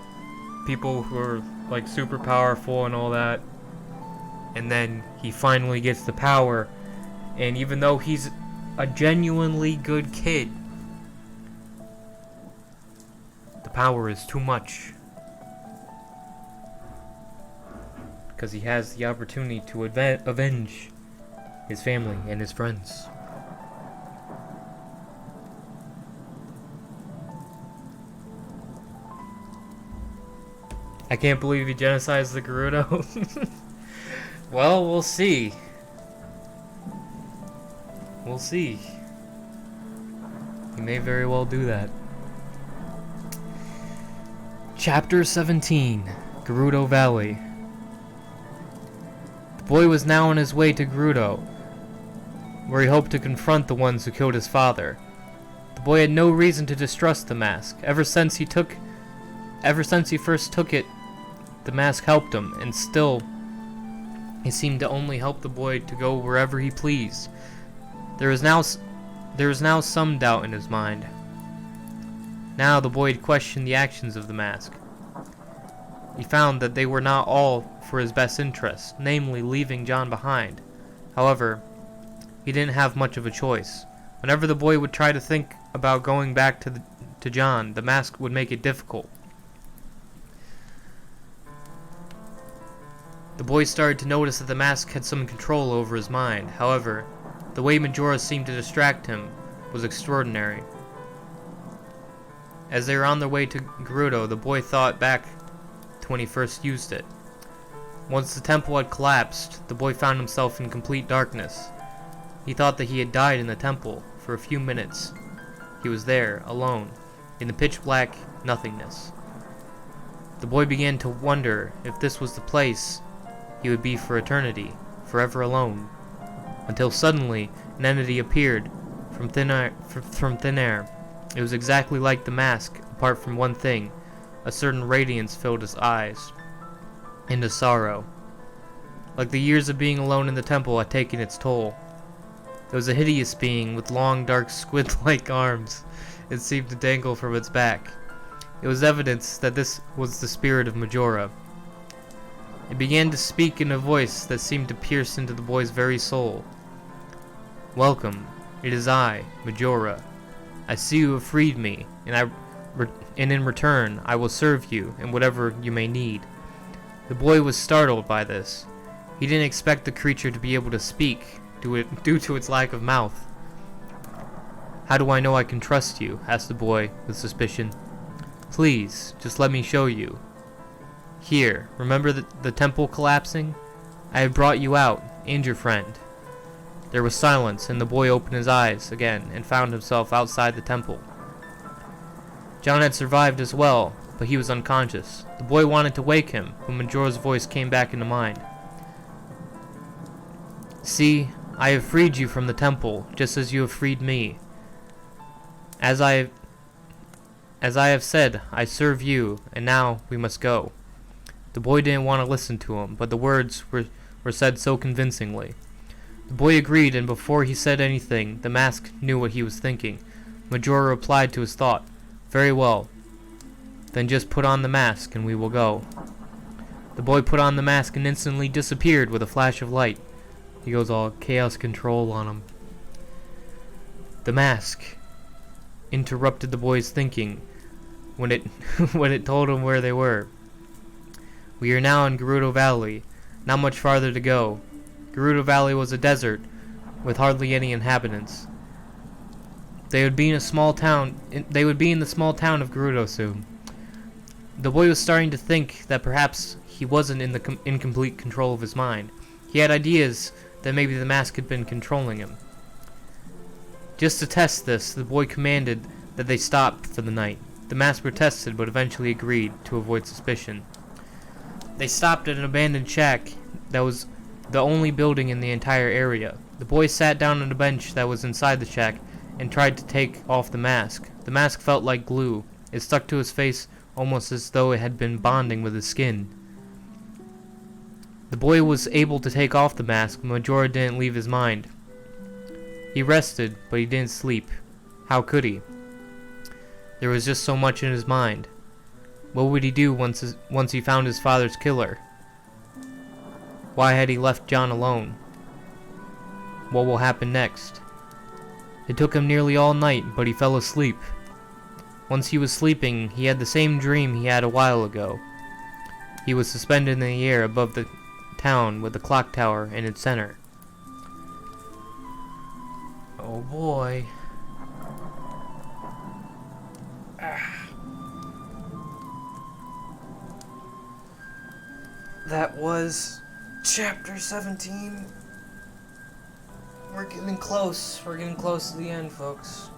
people who are like super powerful and all that, and then he finally gets the power, and even though he's a genuinely good kid, the power is too much, because he has the opportunity to avenge his family and his friends. I can't believe he genocides the Gerudo. Well, we'll see. We'll see. He may very well do that. Chapter 17, Gerudo Valley. The boy was now on his way to Gerudo, where he hoped to confront the ones who killed his father. The boy had no reason to distrust the mask. Ever since he first took it, the mask helped him, and still, it seemed to only help the boy to go wherever he pleased. There was now some doubt in his mind. Now the boy had questioned the actions of the mask. He found that they were not all for his best interest, namely leaving John behind. However, he didn't have much of a choice. Whenever the boy would try to think about going back to John, the mask would make it difficult. The boy started to notice that the mask had some control over his mind. However, the way Majora seemed to distract him was extraordinary. As they were on their way to Gerudo, the boy thought back to when he first used it. Once the temple had collapsed, the boy found himself in complete darkness. He thought that he had died in the temple. For a few minutes, he was there, alone, in the pitch-black nothingness. The boy began to wonder if this was the place he would be for eternity, forever alone, until suddenly an entity appeared from thin air. It was exactly like the mask, apart from one thing. A certain radiance filled his eyes, and a sorrow. Like the years of being alone in the temple had taken its toll. It was a hideous being with long, dark, squid-like arms. It seemed to dangle from its back. It was evidence that this was the spirit of Majora. It began to speak in a voice that seemed to pierce into the boy's very soul. "Welcome. It is I, Majora. I see you have freed me, and in return I will serve you in whatever you may need." The boy was startled by this. He didn't expect the creature to be able to speak, due to its lack of mouth. "How do I know I can trust you?" asked the boy with suspicion. "Please, just let me show you. Here, remember the temple collapsing? I have brought you out, and your friend." There was silence, and the boy opened his eyes again and found himself outside the temple. John had survived as well, but he was unconscious. The boy wanted to wake him, but Majora's voice came back into mind. "See, I have freed you from the temple, just as you have freed me. As I have said, I serve you, and now we must go." The boy didn't want to listen to him, but the words were said so convincingly. The boy agreed, and before he said anything, the mask knew what he was thinking. Majora replied to his thought, "Very well. Then just put on the mask, and we will go." The boy put on the mask and instantly disappeared with a flash of light. He goes all chaos control on him. The mask interrupted the boy's thinking when it when it told him where they were. "We are now in Gerudo Valley. Not much farther to go." Gerudo Valley was a desert with hardly any inhabitants. They would be in the small town of Gerudo soon. The boy was starting to think that perhaps he wasn't in the incomplete control of his mind. He had ideas that maybe the mask had been controlling him. Just to test this, the boy commanded that they stop for the night. The mask protested, but eventually agreed to avoid suspicion. They stopped at an abandoned shack that was the only building in the entire area. The boy sat down on a bench that was inside the shack and tried to take off the mask. The mask felt like glue. It stuck to his face almost as though it had been bonding with his skin. The boy was able to take off the mask, but Majora didn't leave his mind. He rested, but he didn't sleep. How could he? There was just so much in his mind. What would he do once he found his father's killer? Why had he left John alone? What will happen next? It took him nearly all night, but he fell asleep. Once he was sleeping, he had the same dream he had a while ago. He was suspended in the air above the town with the clock tower in its center. Oh boy. That was chapter 17. We're getting close. We're getting close to the end, folks.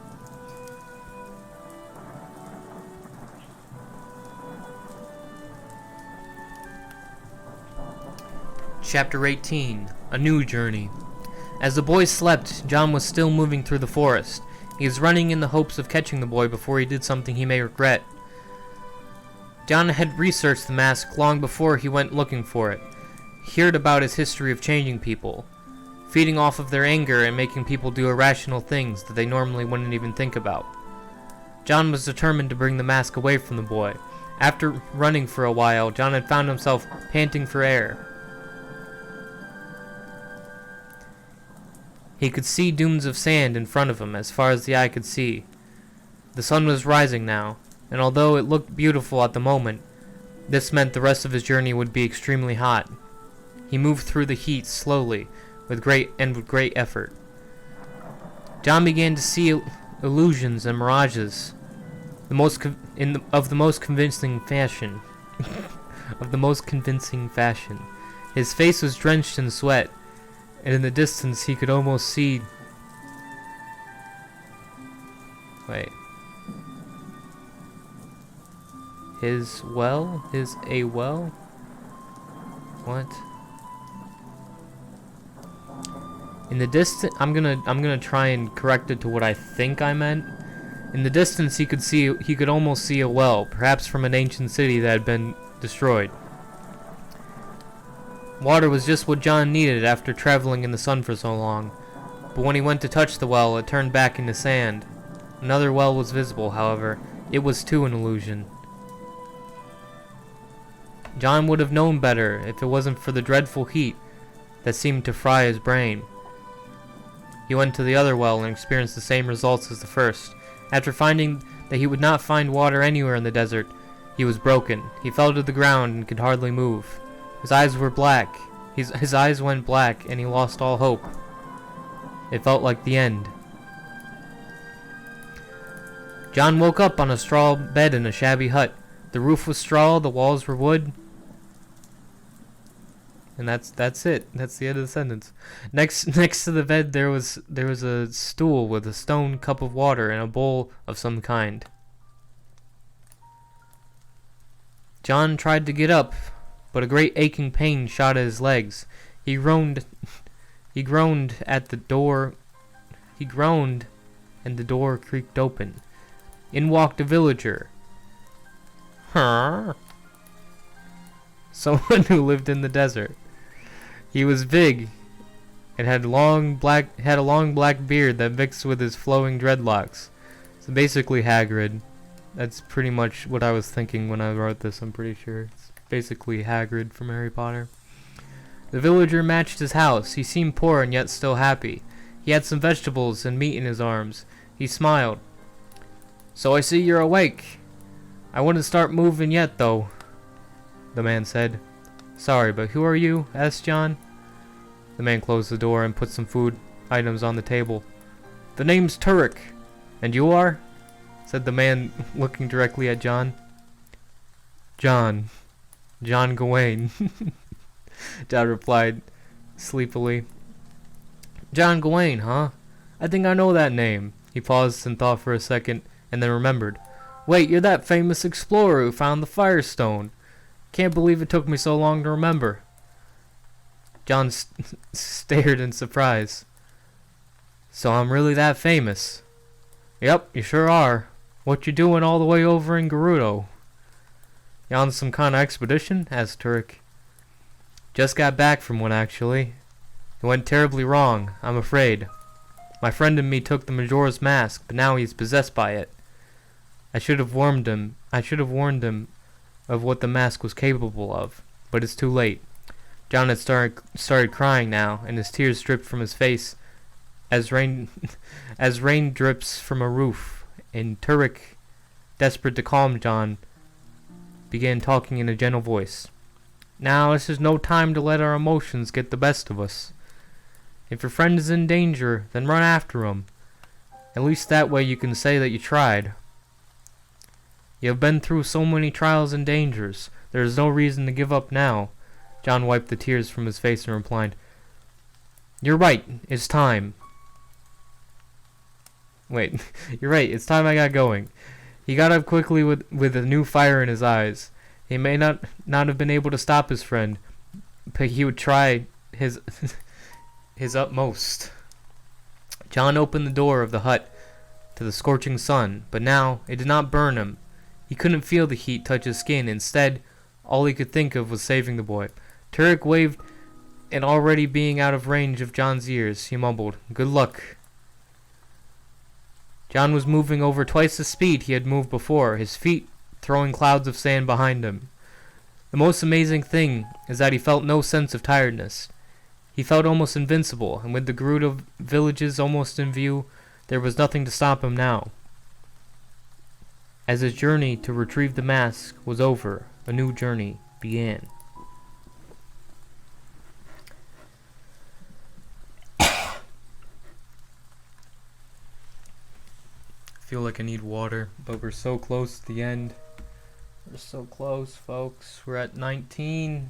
Chapter 18. A New Journey. As the boy slept, John was still moving through the forest. He was running in the hopes of catching the boy before he did something he may regret. John had researched the mask long before he went looking for it. He heard about his history of changing people, feeding off of their anger and making people do irrational things that they normally wouldn't even think about. John was determined to bring the mask away from the boy. After running for a while, John had found himself panting for air. He could see dunes of sand in front of him as far as the eye could see. The sun was rising now, and although it looked beautiful at the moment, this meant the rest of his journey would be extremely hot. He moved through the heat slowly, with great effort. John began to see illusions and mirages, of the most convincing fashion. His face was drenched in sweat, and in the distance he could almost see... Wait. His a well? What? In the distance, I'm gonna try and correct it to what I think I meant. In the distance he could almost see a well, perhaps from an ancient city that had been destroyed. Water was just what John needed after traveling in the sun for so long, but when he went to touch the well, it turned back into sand. Another well was visible, however. It was too an illusion. John would have known better if it wasn't for the dreadful heat that seemed to fry his brain. He went to the other well and experienced the same results as the first. After finding that he would not find water anywhere in the desert, he was broken. He fell to the ground and could hardly move. His eyes were black. His eyes went black, and he lost all hope. It felt like the end. John woke up on a straw bed in a shabby hut. The roof was straw, the walls were wood. And that's it. That's the end of the sentence. Next to the bed there was a stool with a stone cup of water and a bowl of some kind. John tried to get up, but a great aching pain shot at his legs. He groaned at the door. He groaned, and the door creaked open. In walked a villager. Huh? Someone who lived in the desert. He was big and had a long black beard that mixed with his flowing dreadlocks. So basically Hagrid. That's pretty much what I was thinking when I wrote this, I'm pretty sure. It's basically Hagrid from Harry Potter. The villager matched his house. He seemed poor and yet still happy. He had some vegetables and meat in his arms. He smiled. "So I see you're awake. I wouldn't start moving yet, though," the man said. "Sorry, but who are you?" asked John. The man closed the door and put some food items on the table. "The name's Turek. And you are?" said the man, looking directly at John. John Gawain," John replied sleepily. "John Gawain, huh? I think I know that name." He paused and thought for a second, and then remembered. "Wait, you're that famous explorer who found the Firestone. Can't believe it took me so long to remember." John stared in surprise. "So I'm really that famous?" "Yep, you sure are. What you doing all the way over in Gerudo?" "You on some kind of expedition?" asked Turek. "Just got back from one, actually. It went terribly wrong, I'm afraid. My friend and me took the Majora's Mask, but now he's possessed by it. I should have warned him of what the mask was capable of, but it's too late." John had started crying now, and his tears dripped from his face as rain drips from a roof. And Turek, desperate to calm John, began talking in a gentle voice. "Now, this is no time to let our emotions get the best of us. If your friend is in danger, then run after him. At least that way you can say that you tried. You have been through so many trials and dangers. There is no reason to give up now." John wiped the tears from his face and replied, "You're right. It's time." Wait, "You're right. It's time I got going." He got up quickly with a new fire in his eyes. He may not have been able to stop his friend, but he would try his his utmost. John opened the door of the hut to the scorching sun, but now it did not burn him. He couldn't feel the heat touch his skin. Instead, all he could think of was saving the boy. Turek waved, and already being out of range of John's ears, he mumbled, "Good luck." John was moving over twice the speed he had moved before, his feet throwing clouds of sand behind him. The most amazing thing is that he felt no sense of tiredness. He felt almost invincible, and with the Gerudo villages almost in view, there was nothing to stop him now. As his journey to retrieve the mask was over, a new journey began. I feel like I need water, but we're so close to the end. We're so close, folks. We're at 19.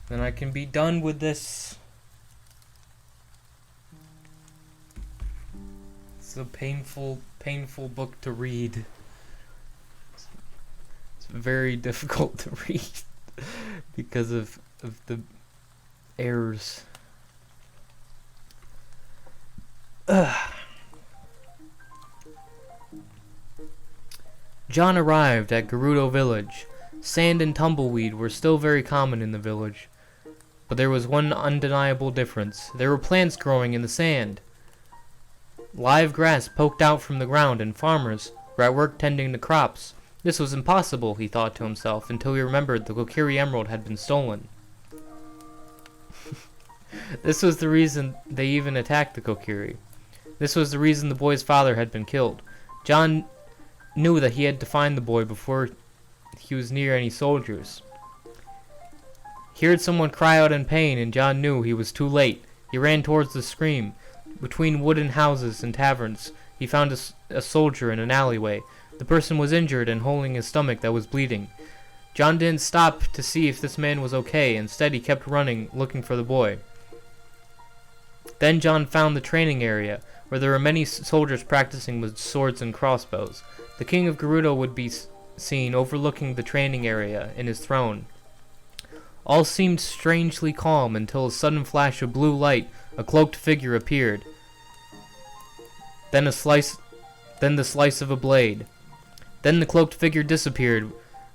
Then I can be done with this. It's a painful book to read. It's very difficult to read because of the errors. John arrived at Gerudo village. Sand and tumbleweed were still very common in the village, but there was one undeniable difference. There were plants growing in the sand. Live grass poked out from the ground, and farmers were at work tending the crops. This was impossible, he thought to himself, until he remembered the Kokiri Emerald had been stolen. This was the reason they even attacked the Kokiri. This was the reason the boy's father had been killed. John knew that he had to find the boy before he was near any soldiers. He heard someone cry out in pain, and John knew he was too late. He ran towards the scream. Between wooden houses and taverns, he found a soldier in an alleyway. The person was injured and holding his stomach that was bleeding. John didn't stop to see if this man was okay. Instead, he kept running, looking for the boy. Then John found the training area, where there were many soldiers practicing with swords and crossbows. The king of Gerudo would be seen overlooking the training area in his throne. All seemed strangely calm until a sudden flash of blue light, a cloaked figure appeared. Then the slice of a blade. Then the cloaked figure disappeared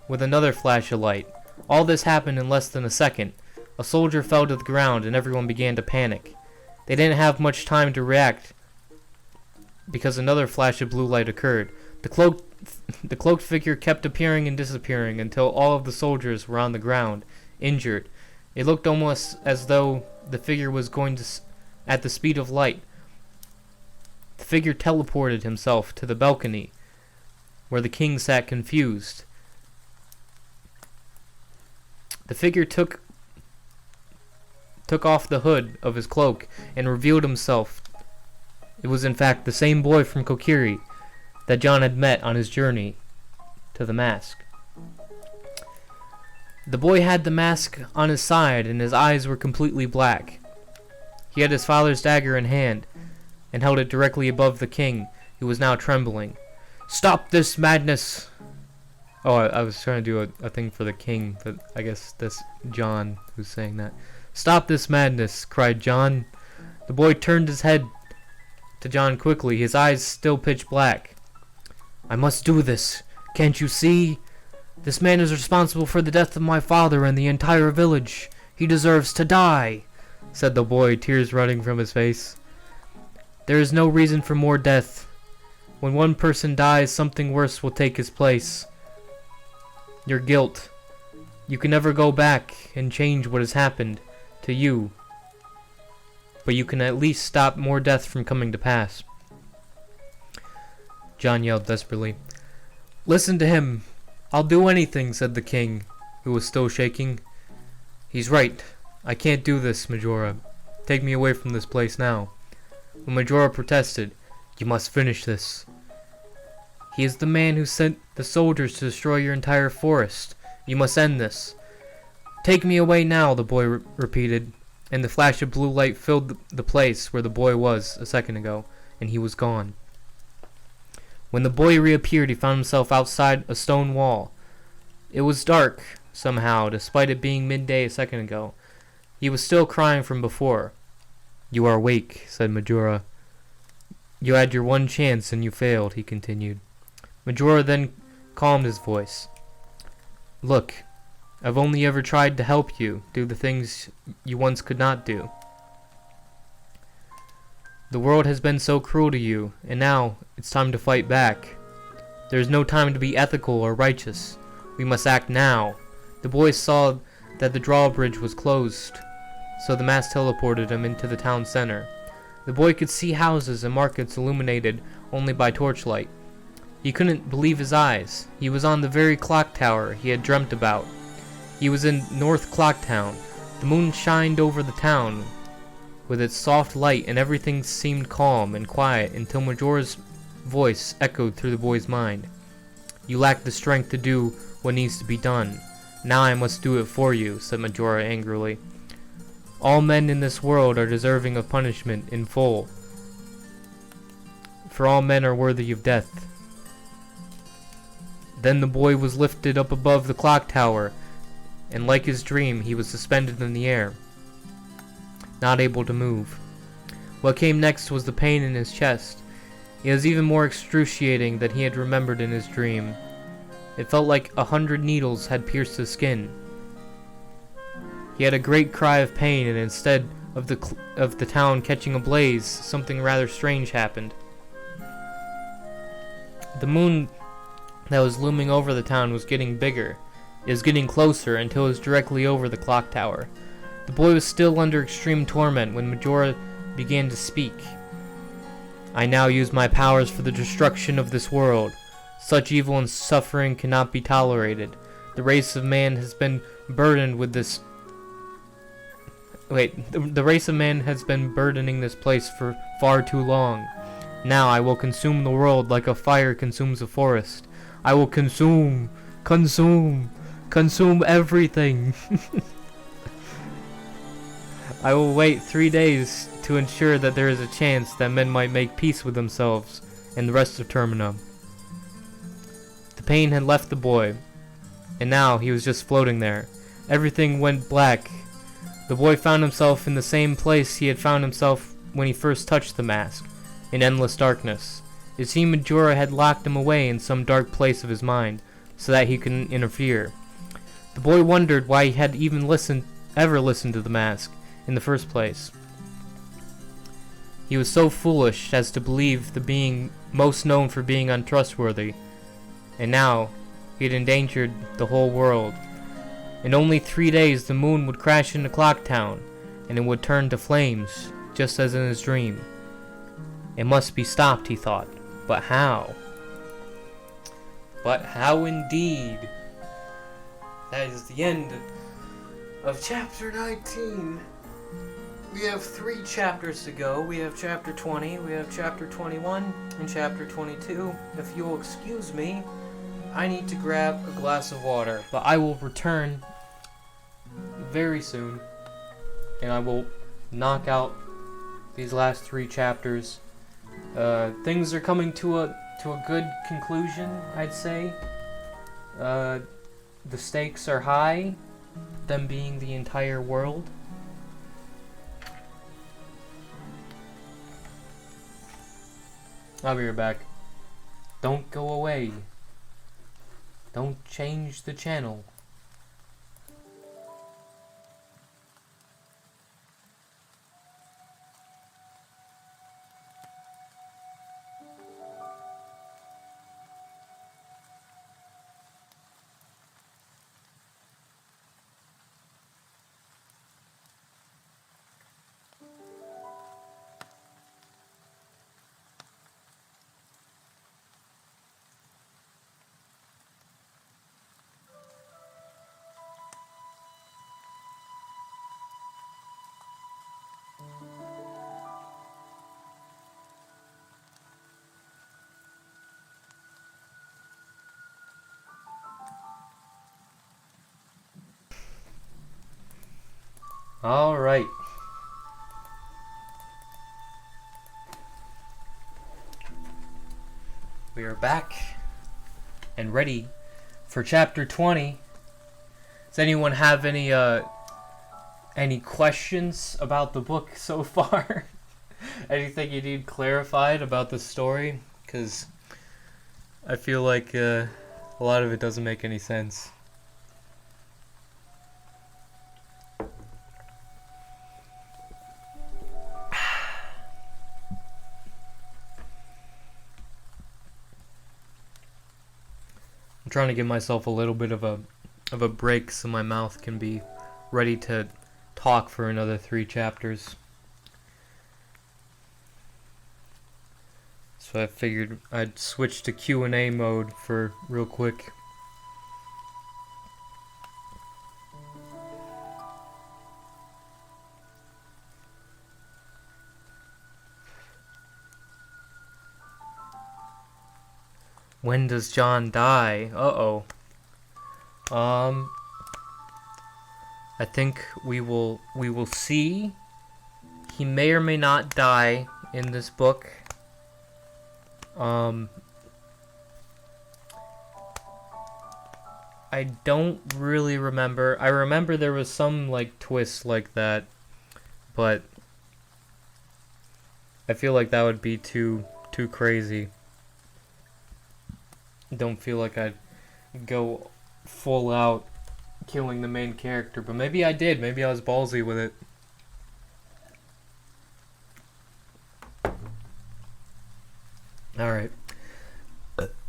with another flash of light. All this happened in less than a second. A soldier fell to the ground and everyone began to panic. They didn't have much time to react because another flash of blue light occurred. The cloaked figure kept appearing and disappearing until all of the soldiers were on the ground, injured. It looked almost as though the figure was going at the speed of light. The figure teleported himself to the balcony, where the king sat confused. The figure took off the hood of his cloak and revealed himself. It was in fact the same boy from Kokiri that John had met on his journey to the mask. The boy had the mask on his side and his eyes were completely black. He had his father's dagger in hand and held it directly above the king, who was now trembling. "Stop this madness!" Oh, I was trying to do a thing for the king, but I guess that's John who's saying that. "Stop this madness!" cried John. The boy turned his head to John quickly, his eyes still pitch black. "I must do this. Can't you see? This man is responsible for the death of my father and the entire village. He deserves to die," said the boy, tears running from his face. "There is no reason for more death. When one person dies, something worse will take his place. Your guilt. You can never go back and change what has happened to you, but you can at least stop more death from coming to pass." John yelled desperately. "Listen to him. I'll do anything," said the king, who was still shaking. "He's right. I can't do this, Majora. Take me away from this place now." When Majora protested, "You must finish this. He is the man who sent the soldiers to destroy your entire forest. You must end this." "Take me away now," the boy repeated, and the flash of blue light filled the place where the boy was a second ago, and he was gone. When the boy reappeared, he found himself outside a stone wall. It was dark, somehow, despite it being midday a second ago. He was still crying from before. "You are awake," said Majora. "You had your one chance and you failed," he continued. Majora then calmed his voice. "Look, I've only ever tried to help you do the things you once could not do. The world has been so cruel to you, and now it's time to fight back. There is no time to be ethical or righteous. We must act now." The boy saw that the drawbridge was closed, so the mask teleported him into the town center. The boy could see houses and markets illuminated only by torchlight. He couldn't believe his eyes. He was on the very clock tower he had dreamt about. He was in North Clocktown. The moon shined over the town with its soft light, and everything seemed calm and quiet until Majora's voice echoed through the boy's mind. "You lack the strength to do what needs to be done. Now I must do it for you," said Majora angrily. "All men in this world are deserving of punishment in full, for all men are worthy of death." Then the boy was lifted up above the clock tower, and like his dream, he was suspended in the air, not able to move. What came next was the pain in his chest. It was even more excruciating than he had remembered in his dream. It felt like 100 needles had pierced his skin. He had a great cry of pain, and instead of the town catching ablaze, something rather strange happened. The moon that was looming over the town was getting bigger. It was getting closer until it was directly over the clock tower. The boy was still under extreme torment when Majora began to speak. "I now use my powers for the destruction of this world. Such evil and suffering cannot be tolerated. The race of man has been burdened with this... The race of man has been burdening this place for far too long. Now I will consume the world like a fire consumes a forest. I will consume, Consume everything. I will wait 3 days to ensure that there is a chance that men might make peace with themselves and the rest of Termina. The pain had left the boy, and now he was just floating there. Everything went black. The boy found himself in the same place he had found himself when he first touched the mask, in endless darkness. It seemed Majora had locked him away in some dark place of his mind, so that he couldn't interfere. The boy wondered why he had even ever listened to the mask in the first place. He was so foolish as to believe the being most known for being untrustworthy, and now he had endangered the whole world. In only 3 days the moon would crash into Clock Town, and it would turn to flames, just as in his dream. It must be stopped, he thought, but how? But how indeed? That is the end of chapter 19. We have 3 chapters to go. We have chapter 20, we have chapter 21, and chapter 22. If you'll excuse me, I need to grab a glass of water. But I will return very soon, and I will knock out these last 3 chapters. Things are coming to a good conclusion, I'd say. The stakes are high, them being the entire world. I'll be right back. Don't go away. Don't change the channel. Alright. We are back and ready for chapter 20. Does anyone have any questions about the book so far? Anything you need clarified about the story? Because I feel like a lot of it doesn't make any sense. I'm trying to give myself a little bit of a break so my mouth can be ready to talk for another 3 chapters. So I figured I'd switch to Q&A mode for real quick. When does John die? Uh-oh. I think we will see. He may or may not die in this book. I don't really remember. I remember there was some like twist like that, but I feel like that would be too crazy. Don't feel like I'd go full out killing the main character, but maybe I did. Maybe I was ballsy with it. Alright.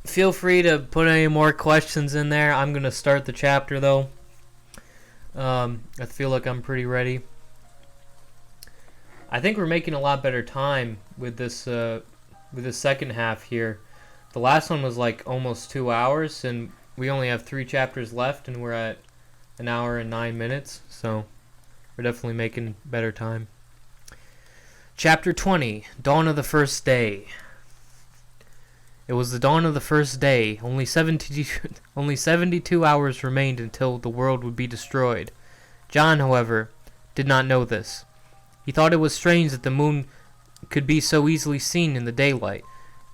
Feel free to put any more questions in there. I'm going to start the chapter, though. I feel like I'm pretty ready. I think we're making a lot better time with this second half here. The last one was like almost 2 hours, and we only have 3 chapters left, and we're at 1 hour and 9 minutes, so we're definitely making better time. Chapter 20, Dawn of the First Day. It was the dawn of the first day. Only 72 hours remained until the world would be destroyed. John, however, did not know this. He thought it was strange that the moon could be so easily seen in the daylight,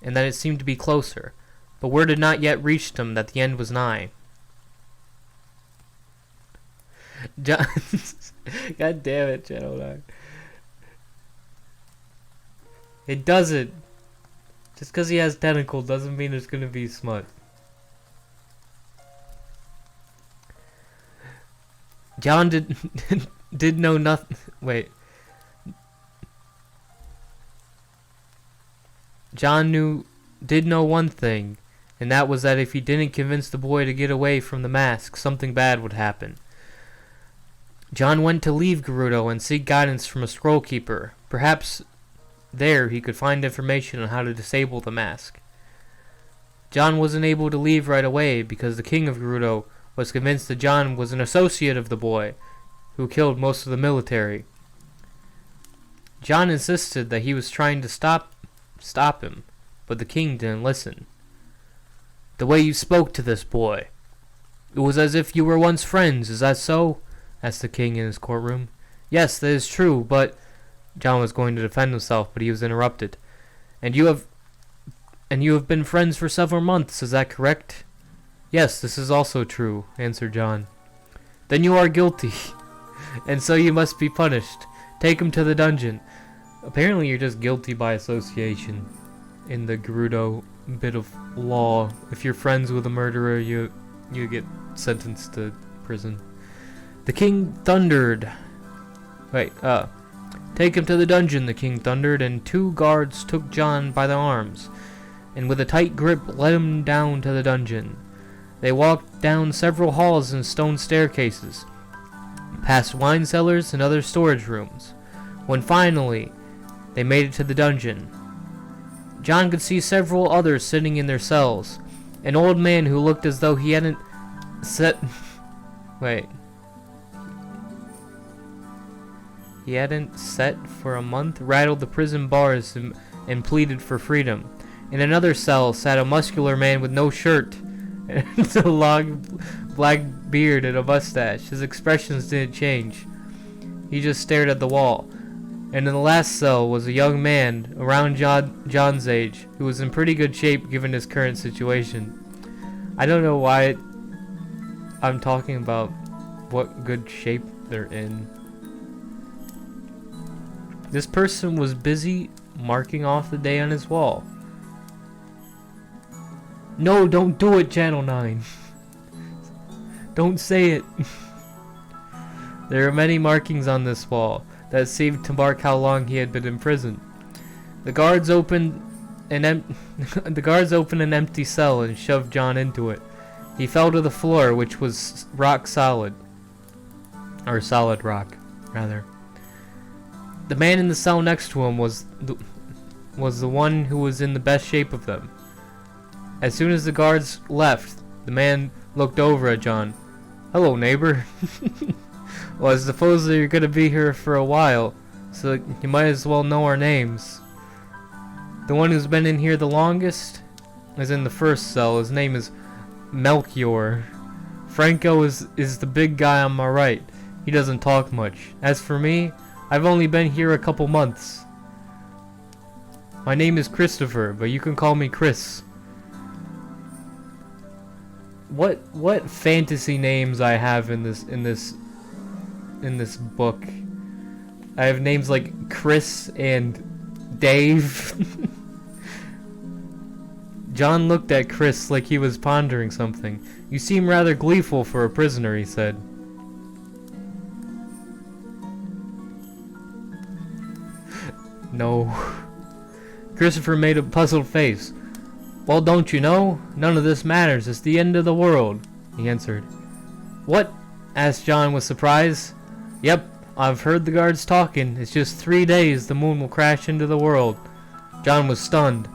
and that it seemed to be closer. But word had not yet reached him that the end was nigh. John God damn it, Channel 9. It doesn't. Just because he has tentacles doesn't mean there's gonna be smut. John did know nothing. Wait. John did know one thing, and that was that if he didn't convince the boy to get away from the mask, something bad would happen. John went to leave Gerudo and seek guidance from a scroll keeper. Perhaps there he could find information on how to disable the mask. John wasn't able to leave right away because the king of Gerudo was convinced that John was an associate of the boy who killed most of the military. John insisted that he was trying to stop him, but the king didn't listen. The way you spoke to this boy, it was as if you were once friends, is that so? Asked the king in his courtroom. Yes, that is true, but John was going to defend himself, but he was interrupted. And you have been friends for several months, is that correct? Yes, this is also true, answered John. Then you are guilty, and so you must be punished. Take him to the dungeon. Apparently you're just guilty by association in the Gerudo bit of law. If you're friends with a murderer, you get sentenced to prison. The king thundered. Take him to the dungeon, the king thundered, and 2 guards took John by the arms, and with a tight grip led him down to the dungeon. They walked down several halls and stone staircases, past wine cellars and other storage rooms. When finally they made it to the dungeon, John could see several others sitting in their cells. An old man who looked as though he hadn't set... He hadn't set for a month, rattled the prison bars and pleaded for freedom. In another cell sat a muscular man with no shirt and a long black beard and a mustache. His expressions didn't change. He just stared at the wall. And in the last cell was a young man around John's age who was in pretty good shape given his current situation. I don't know why I'm talking about what good shape they're in. This person was busy marking off the day on his wall. No, don't do it, Channel 9. Don't say it. There are many markings on this wall that seemed to mark how long he had been in prison. The guards opened an empty cell and shoved John into it. He fell to the floor, which was rock solid. Or solid rock, rather. The man in the cell next to him was the one who was in the best shape of them. As soon as the guards left, the man looked over at John. Hello, neighbor. Well, I suppose that you're going to be here for a while, so you might as well know our names. The one who's been in here the longest is in the first cell. His name is Melchior. Franco is the big guy on my right. He doesn't talk much. As for me, I've only been here a couple months. My name is Christopher, but you can call me Chris. What fantasy names I have in this book? I have names like Chris and Dave. John looked at Chris like he was pondering something. You seem rather gleeful for a prisoner, he said. No. Christopher made a puzzled face. Well, don't you know? None of this matters. It's the end of the world, he answered. What? Asked John with surprise. Yep, I've heard the guards talking. It's just 3 days the moon will crash into the world. John was stunned.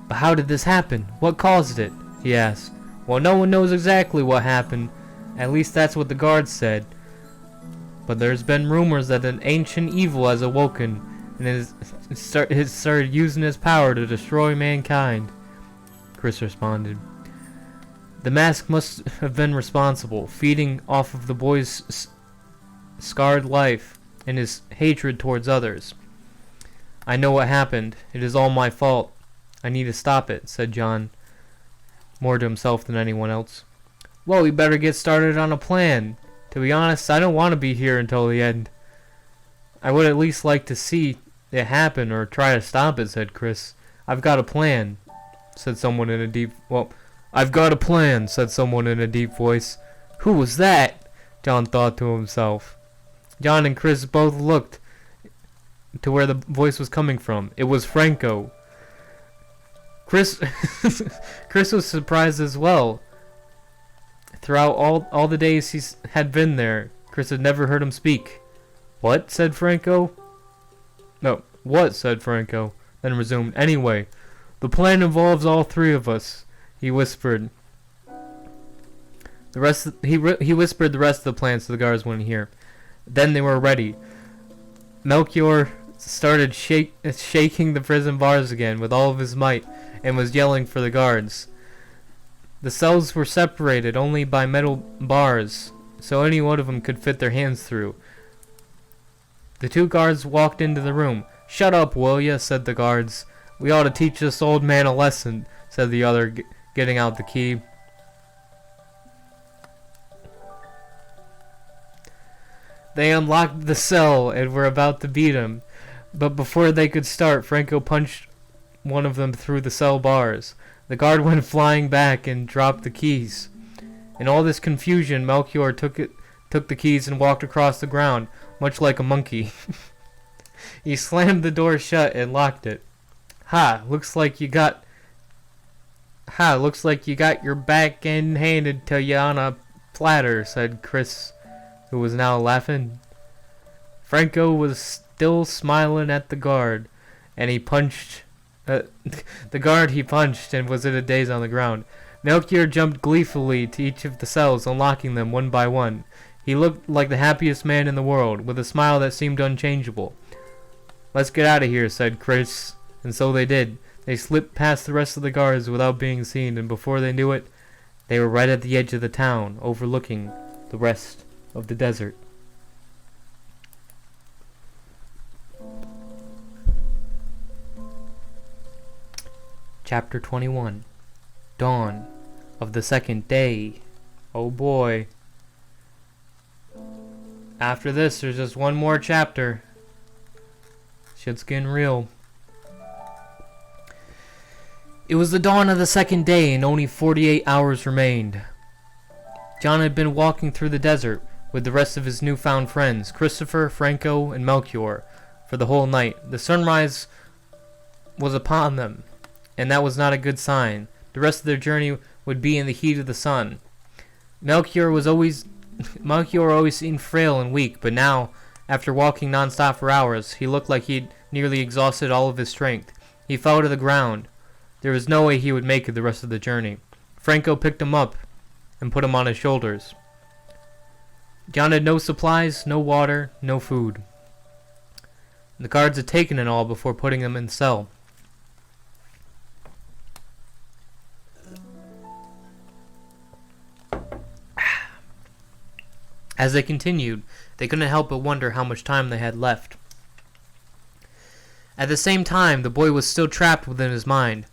But how did this happen? What caused it? He asked. Well, no one knows exactly what happened. At least that's what the guards said. But there's been rumors that an ancient evil has awoken and has started using his power to destroy mankind. Chris responded. The mask must have been responsible, feeding off of the boy's scarred life and his hatred towards others. I know what happened. It is all my fault. I need to stop it, said John, more to himself than anyone else. Well, we better get started on a plan. To be honest, I don't want to be here until the end. I would at least like to see it happen or try to stop it, said Chris. I've got a plan, said someone in a deep... I've got a plan, said someone in a deep voice. Who was that? John thought to himself. John and Chris both looked to where the voice was coming from. It was Franco. Chris was surprised as well. Throughout all the days he had been there, Chris had never heard him speak. What? Said Franco. No, what? Said Franco, then resumed. Anyway, the plan involves all three of us, he whispered. He whispered the rest of the plan so the guards wouldn't hear. Then they were ready. Melchior started shaking the prison bars again with all of his might and was yelling for the guards. The cells were separated only by metal bars, so any one of them could fit their hands through. The two guards walked into the room. Shut up, will ya? Said the guards. We ought to teach this old man a lesson, said the other, getting out the key. They unlocked the cell and were about to beat him, but before they could start, Franco punched one of them through the cell bars. The guard went flying back and dropped the keys. In all this confusion, Melchior took the keys and walked across the ground, much like a monkey. He slammed the door shut and locked it. Looks like you got your back end handed to you on a platter, said Chris, who was now laughing. Franco was still smiling at the guard, and he punched the guard he punched and was in a daze on the ground. Melchior jumped gleefully to each of the cells, unlocking them one by one. He looked like the happiest man in the world, with a smile that seemed unchangeable. Let's get out of here, said Chris, and so they did. They slipped past the rest of the guards without being seen, and before they knew it, they were right at the edge of the town, overlooking the rest of the desert. Chapter 21. Dawn of the second day. Oh boy. After this, there's just one more chapter. Shit's getting real. It was the dawn of the second day, and only 48 hours remained. John had been walking through the desert with the rest of his newfound friends, Christopher, Franco, and Melchior, for the whole night. The sunrise was upon them, and that was not a good sign. The rest of their journey would be in the heat of the sun. Melchior always seemed frail and weak, but now, after walking non-stop for hours, he looked like he'd nearly exhausted all of his strength. He fell to the ground. There was no way he would make it the rest of the journey. Franco picked him up and put him on his shoulders. John had no supplies, no water, no food. The guards had taken it all before putting him in the cell. As they continued, they couldn't help but wonder how much time they had left. At the same time, the boy was still trapped within his mind.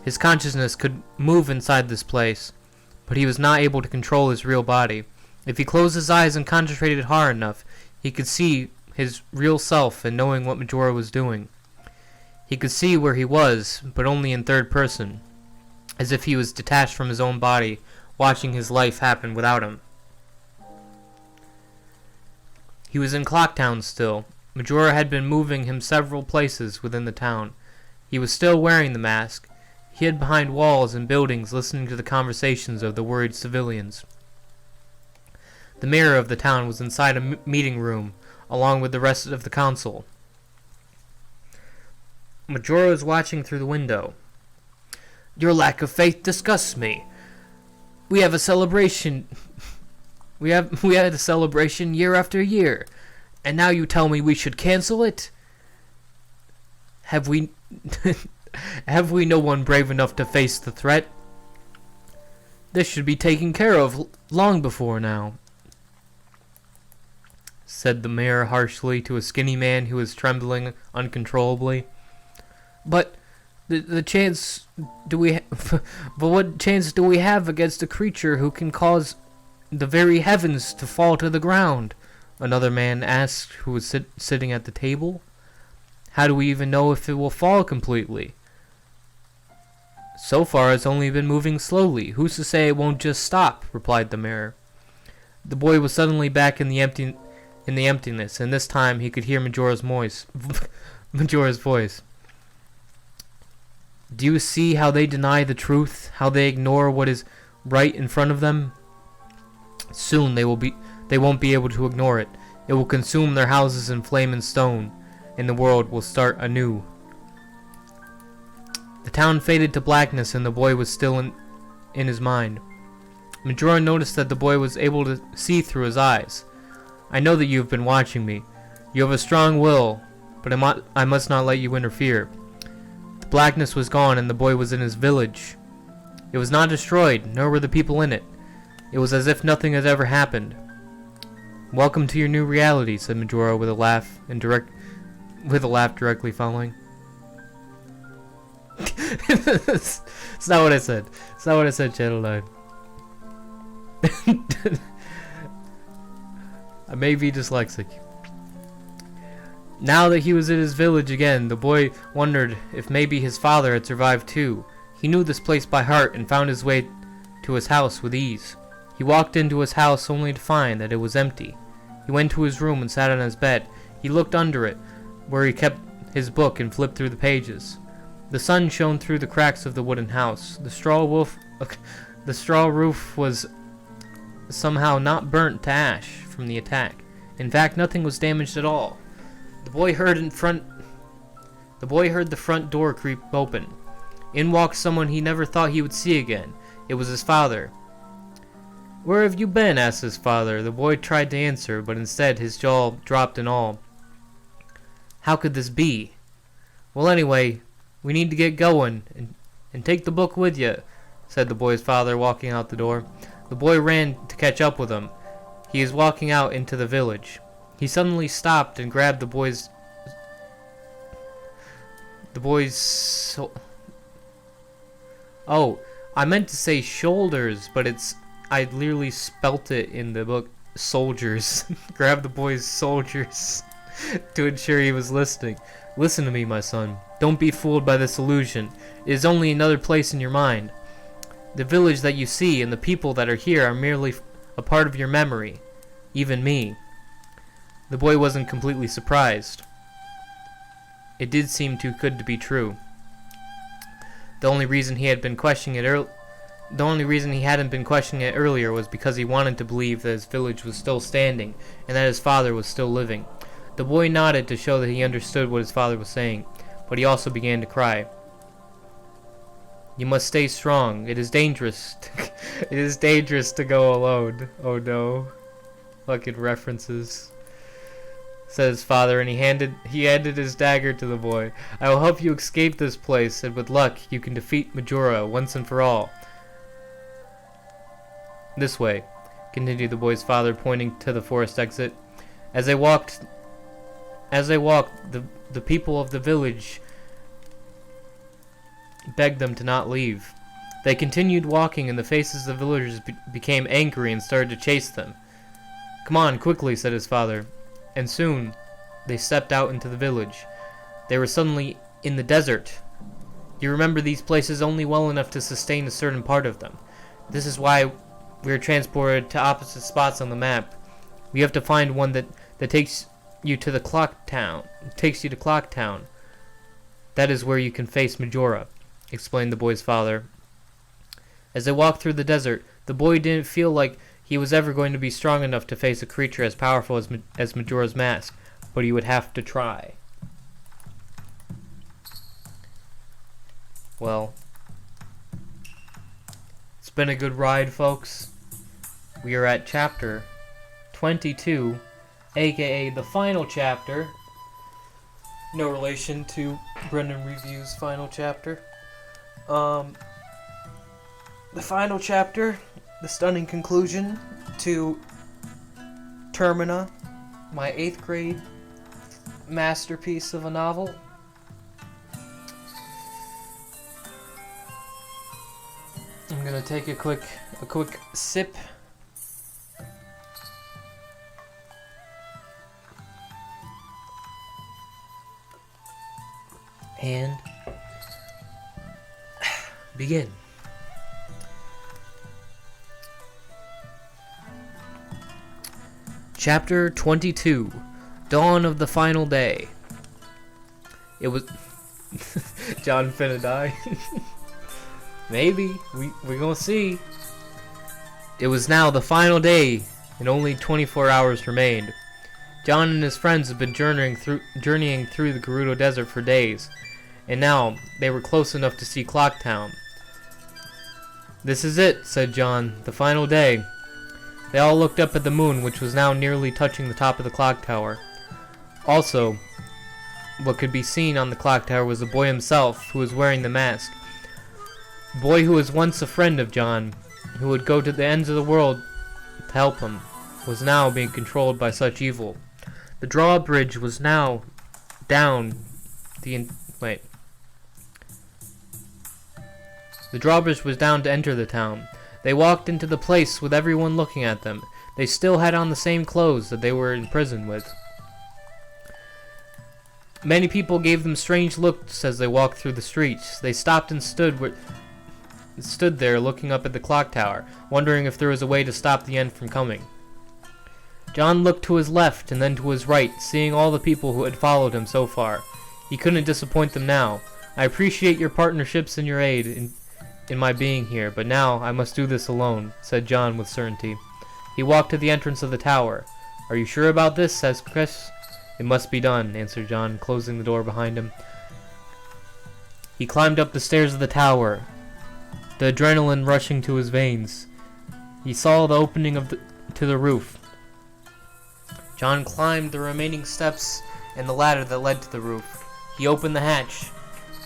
His consciousness could move inside this place, but he was not able to control his real body. If he closed his eyes and concentrated hard enough, he could see his real self and knowing what Majora was doing. He could see where he was, but only in third person, as if he was detached from his own body, watching his life happen without him. He was in Clocktown still. Majora had been moving him several places within the town. He was still wearing the mask. He hid behind walls and buildings, listening to the conversations of the worried civilians. The mayor of the town was inside a meeting room, along with the rest of the council. Majora was watching through the window. Your lack of faith disgusts me. We have a celebration. We had a celebration year after year, and now you tell me we should cancel it? Have we Have we no one brave enough to face the threat? This should be taken care of long before now, said the mayor harshly to a skinny man who was trembling uncontrollably. But the chance do we but what chance do we have against a creature who can cause the very heavens to fall to the ground? Another man asked, who was sitting at the table. How do we even know if it will fall completely? So far it's only been moving slowly. Who's to say it won't just stop? Replied the mayor. The boy was suddenly back in the emptiness, and this time he could hear Majora's voice. Do you see how they deny the truth? How they ignore what is right in front of them? Soon they won't be able to ignore it. It will consume their houses in flame and stone, and the world will start anew. The town faded to blackness, and the boy was still in his mind. Majora noticed that the boy was able to see through his eyes. I know that you have been watching me. You have a strong will, but I must not let you interfere. The blackness was gone, and the boy was in his village. It was not destroyed, nor were the people in it. It was as if nothing had ever happened. Welcome to your new reality, said Majora with a laugh, directly following. It's not what I said. It's not what I said, Channel 9. I may be dyslexic. Now that he was in his village again, the boy wondered if maybe his father had survived too. He knew this place by heart and found his way to his house with ease. He walked into his house only to find that it was empty. He went to his room and sat on his bed. He looked under it, where he kept his book, and flipped through the pages. The sun shone through the cracks of the wooden house. The straw roof was somehow not burnt to ash from the attack. In fact, nothing was damaged at all. The boy heard the front door creak open. In walked someone he never thought he would see again. It was his father. Where have you been? Asked his father. The boy tried to answer, but instead his jaw dropped in awe. How could this be? Well, anyway, we need to get going, and take the book with you, said the boy's father, walking out the door. The boy ran to catch up with him. He was walking out into the village. He suddenly stopped and grabbed the boy's Oh, I meant to say shoulders, but I literally spelt it in the book soldiers. Grabbed the boy's soldiers to ensure he was listening. Listen to me, my son. Don't be fooled by this illusion. It is only another place in your mind. The village that you see and the people that are here are merely a part of your memory. Even me. The boy wasn't completely surprised. It did seem too good to be true. The only reason he hadn't been questioning it earlier was because he wanted to believe that his village was still standing and that his father was still living. The boy nodded to show that he understood what his father was saying, but he also began to cry. You must stay strong. It is dangerous. It is dangerous to go alone. Oh no. Fucking references. Said his father, and he handed his dagger to the boy. I will help you escape this place, and with luck, you can defeat Majora once and for all. This way, continued the boy's father, pointing to the forest exit. As they walked, the people of the village begged them to not leave. They continued walking, and the faces of the villagers became angry and started to chase them. Come on, quickly, said his father. And soon, they stepped out into the village. They were suddenly in the desert. You remember these places only well enough to sustain a certain part of them. This is why we are transported to opposite spots on the map. We have to find one that takes you to Clock Town. That is where you can face Majora, explained the boy's father. As they walked through the desert, the boy didn't feel like he was ever going to be strong enough to face a creature as powerful as Majora's Mask, but he would have to try. Well, it's been a good ride, folks. We are at chapter 22, aka the final chapter. no relation to Brendan Review's final chapter. The final chapter, the stunning conclusion to Termina, my 8th grade masterpiece of a novel. I'm gonna take a quick sip. And begin. Chapter 22, Dawn of the Final Day. It was... John finna die. Maybe. We're gonna see. It was now the final day, and only 24 hours remained. John and his friends had been journeying through the Gerudo Desert for days, and now they were close enough to see Clocktown. "This is it," said John, "the final day." They all looked up at the moon, which was now nearly touching the top of the clock tower. Also, what could be seen on the clock tower was the boy himself, who was wearing the mask. The boy who was once a friend of John, who would go to the ends of the world to help him, was now being controlled by such evil. The drawbridge was now down The drawbridge was down to enter the town. They walked into the place with everyone looking at them. They still had on the same clothes that they were in prison with. Many people gave them strange looks as they walked through the streets. They stopped and stood there looking up at the clock tower, wondering if there was a way to stop the end from coming. John looked to his left and then to his right, seeing all the people who had followed him so far. He couldn't disappoint them now. "I appreciate your partnerships and your aid in my being here, but now I must do this alone," said John with certainty. He walked to the entrance of the tower. "Are you sure about this?" asked Chris. "It must be done," answered John, closing the door behind him. He climbed up the stairs of the tower, the adrenaline rushing to his veins. He saw the opening to the roof. John climbed the remaining steps and the ladder that led to the roof. He opened the hatch.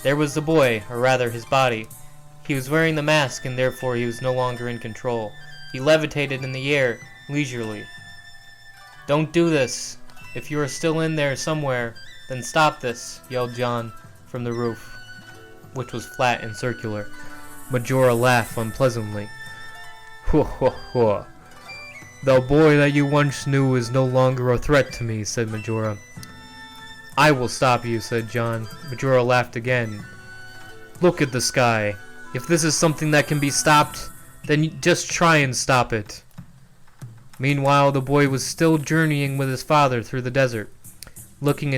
There was the boy, or rather his body. He was wearing the mask, and therefore he was no longer in control. He levitated in the air, leisurely. "Don't do this. If you are still in there somewhere, then stop this," yelled John from the roof, which was flat and circular. Majora laughed unpleasantly. "Ho ho ho. The boy that you once knew is no longer a threat to me," said Majora. "I will stop you," said John. Majora laughed again. "Look at the sky. If this is something that can be stopped, then just try and stop it." Meanwhile, the boy was still journeying with his father through the desert, looking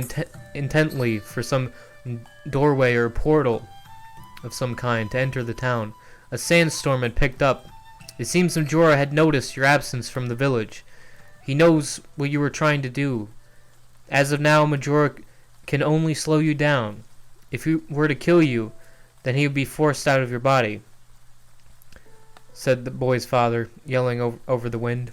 intently for some doorway or portal of some kind to enter the town. A sandstorm had picked up. It seems Majora had noticed your absence from the village. He knows what you were trying to do. As of now, Majora can only slow you down. If he were to kill you, then he would be forced out of your body," said the boy's father, yelling over the wind.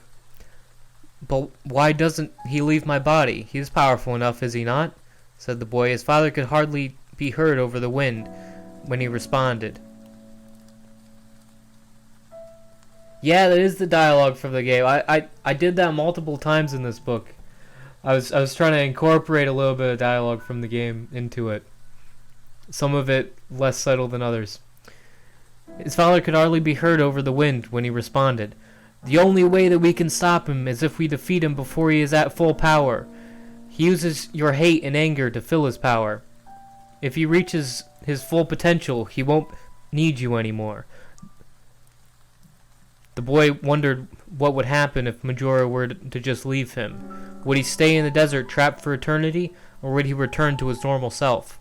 "But why doesn't he leave my body? He is powerful enough, is he not?" said the boy. His father could hardly be heard over the wind when he responded. Yeah, that is the dialogue from the game. I did that multiple times in this book. I was trying to incorporate a little bit of dialogue from the game into it. Some of it less subtle than others. His father could hardly be heard over the wind when he responded. "The only way that we can stop him is if we defeat him before he is at full power. He uses your hate and anger to fill his power. If he reaches his full potential, he won't need you anymore." The boy wondered what would happen if Majora were to just leave him. Would he stay in the desert trapped for eternity, or would he return to his normal self?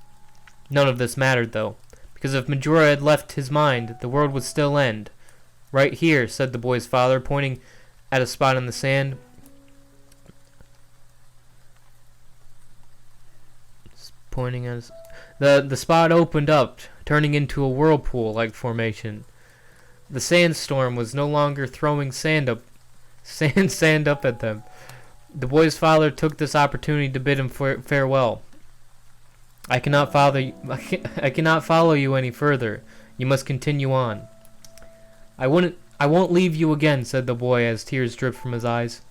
None of this mattered, though, because if Majora had left his mind, the world would still end. "Right here," said the boy's father, pointing at a spot in the sand. The spot opened up, turning into a whirlpool-like formation. The sandstorm was no longer throwing sand up at them. The boy's father took this opportunity to bid him farewell. I cannot follow you. I cannot follow you any further. You must continue on. I won't leave you again, said the boy as tears dripped from his eyes.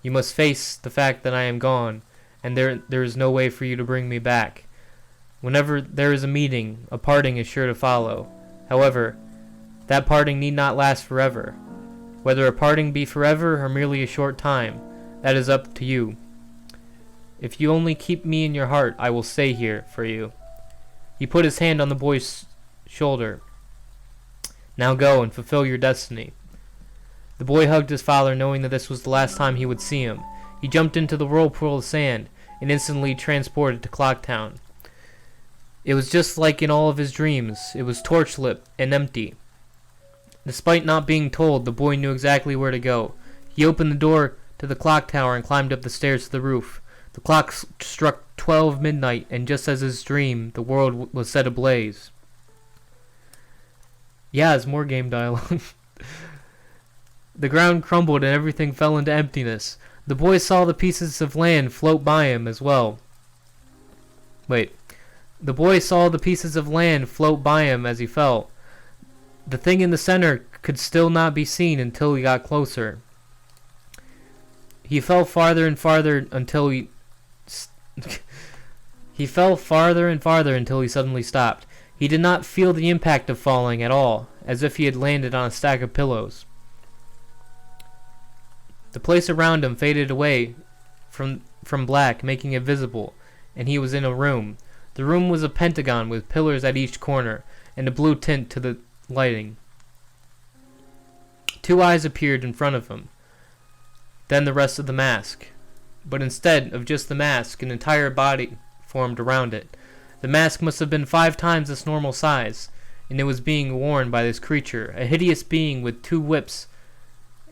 You must face the fact that I am gone, and there is no way for you to bring me back. Whenever there is a meeting, a parting is sure to follow. However, that parting need not last forever. Whether a parting be forever or merely a short time, that is up to you. If you only keep me in your heart, I will stay here for you. He put his hand on the boy's shoulder. Now go and fulfill your destiny. The boy hugged his father, knowing that this was the last time he would see him. He jumped into the whirlpool of sand and instantly transported to Clocktown. It was just like in all of his dreams. It was torch-lit and empty. Despite not being told, the boy knew exactly where to go. He opened the door to the clock tower and climbed up the stairs to the roof. The clock struck 12 midnight, and just as his dream, the world was set ablaze. Yeah, it's more game dialogue. The ground crumbled and everything fell into emptiness. The boy saw the pieces of land float by him as well. The boy saw the pieces of land float by him as he fell. The thing in the center could still not be seen until he got closer. He fell farther and farther until he suddenly stopped. He did not feel the impact of falling at all, as if he had landed on a stack of pillows. The place around him faded away from black, making it visible, and he was in a room. The room was a pentagon with pillars at each corner, and a blue tint to the lighting. Two eyes appeared in front of him, then the rest of the mask. But instead of just the mask, an entire body formed around it. The mask must have been 5 times its normal size, and it was being worn by this creature, a hideous being with two whips,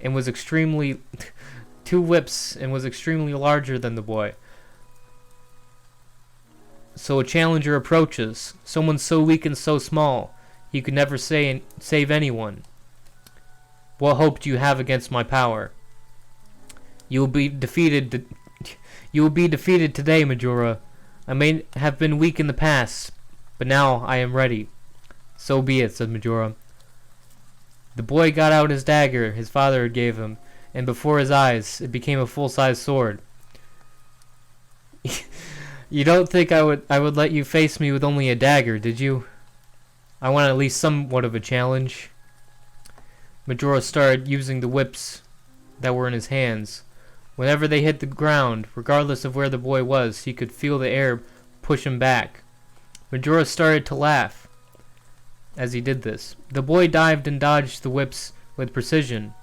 and was extremely larger than the boy. So a challenger approaches, someone so weak and so small, he could never save anyone. What hope do you have against my power? You will be defeated today, Majora. I may have been weak in the past, but now I am ready. So be it, said Majora. The boy got out his dagger his father gave him, and before his eyes it became a full-size sword. You don't think I would let you face me with only a dagger, did you? I want at least somewhat of a challenge. Majora started using the whips that were in his hands. Whenever they hit the ground, regardless of where the boy was, he could feel the air push him back. Majora started to laugh as he did this. The boy dived and dodged the whips with precision.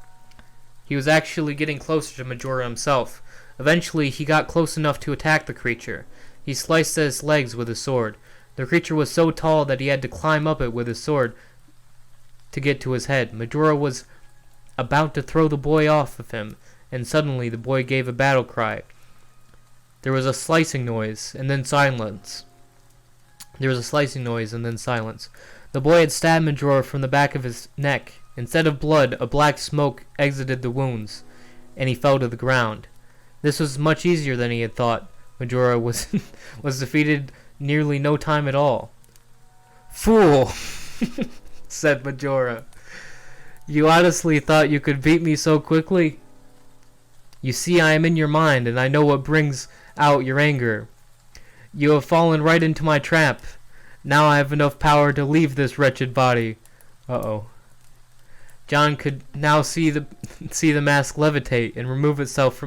He was actually getting closer to Majora himself. Eventually, he got close enough to attack the creature. He sliced at its legs with his sword. The creature was so tall that he had to climb up it with his sword to get to his head. Majora was about to throw the boy off of him, and suddenly the boy gave a battle cry. There was a slicing noise, and then silence. The boy had stabbed Majora from the back of his neck. Instead of blood, a black smoke exited the wounds, and he fell to the ground. This was much easier than he had thought. Majora was defeated nearly no time at all. Fool, said Majora. You honestly thought you could beat me so quickly? You see, I am in your mind, and I know what brings out your anger. You have fallen right into my trap. Now I have enough power to leave this wretched body. Uh-oh. John could now see the mask levitate and remove itself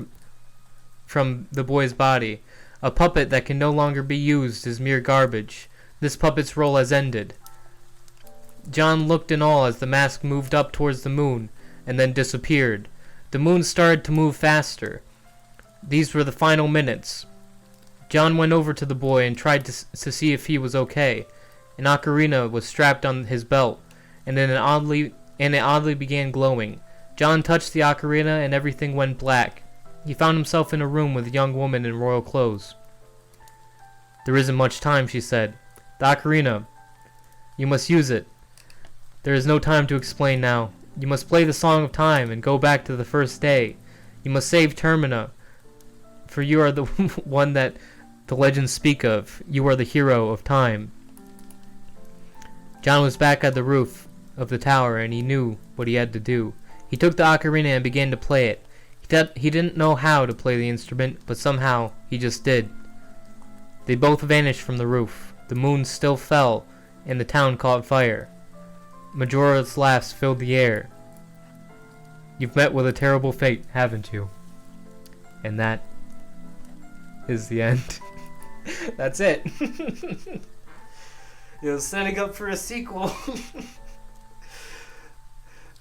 from the boy's body. A puppet that can no longer be used is mere garbage. This puppet's role has ended. John looked in awe as the mask moved up towards the moon and then disappeared. The moon started to move faster. These were the final minutes. John went over to the boy and tried to see if he was okay. An ocarina was strapped on his belt, and it oddly began glowing. John touched the ocarina and everything went black. He found himself in a room with a young woman in royal clothes. There isn't much time, she said. The ocarina. You must use it. There is no time to explain now. You must play the Song of Time and go back to the first day. You must save Termina, for you are the one that the legends speak of. You are the hero of time. John was back at the roof of the tower, and he knew what he had to do. He took the ocarina and began to play it. He didn't know how to play the instrument, but somehow he just did. They both vanished from the roof. The moon still fell, and the town caught fire. Majora's laughs filled the air. You've met with a terrible fate, haven't you? And that is the end. That's it. It was setting up for a sequel.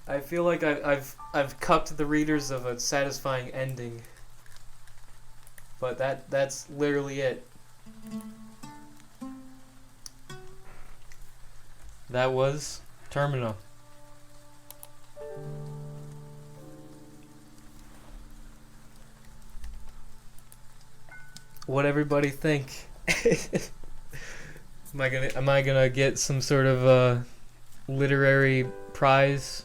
I feel like I've cucked the readers of a satisfying ending. But that's literally it. That was Termina. What everybody think? Am I gonna get some sort of literary prize?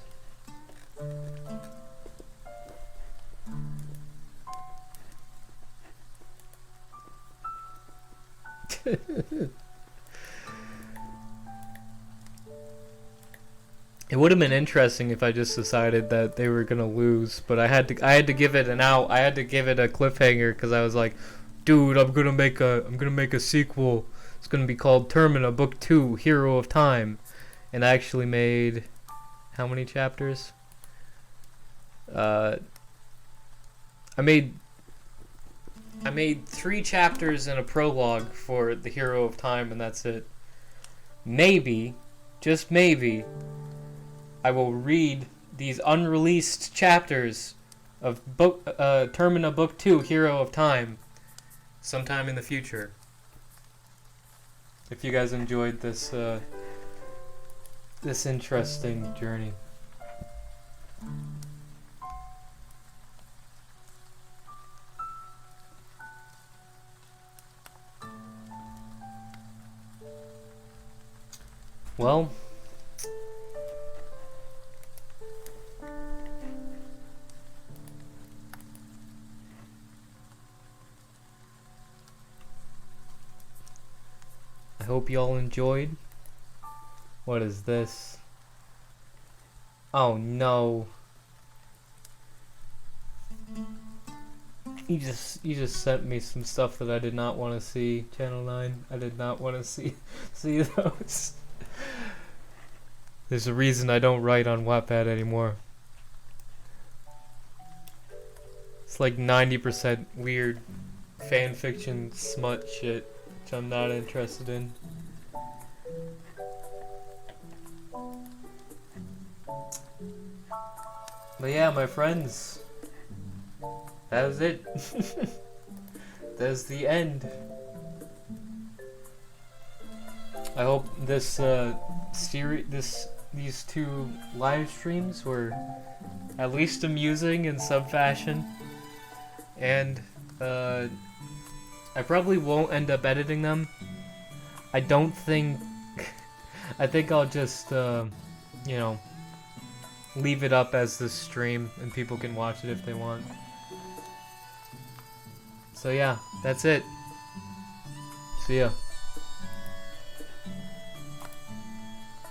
It would have been interesting if I just decided that they were gonna lose, but I had to give it an out. I had to give it a cliffhanger because I was like, dude, I'm gonna make a sequel. It's gonna be called Termina Book 2: Hero of Time, and I actually made how many chapters? I made 3 chapters and a prologue for the Hero of Time, and that's it. Maybe, just maybe, I will read these unreleased chapters of Termina Book 2: Hero of Time sometime in the future. If you guys enjoyed this this interesting journey. Well, I hope y'all enjoyed. What is this? Oh no. You just sent me some stuff that I did not want to see, Channel 9. I did not want to see those. There's a reason I don't write on Wattpad anymore. It's like 90% weird fanfiction smut shit, which I'm not interested in. But yeah, my friends, that was it. That's the end. I hope this these 2 live streams were at least amusing in some fashion, and I probably won't end up editing them. I don't think. I think I'll just you know, leave it up as this stream and people can watch it if they want. So yeah, that's it. See ya.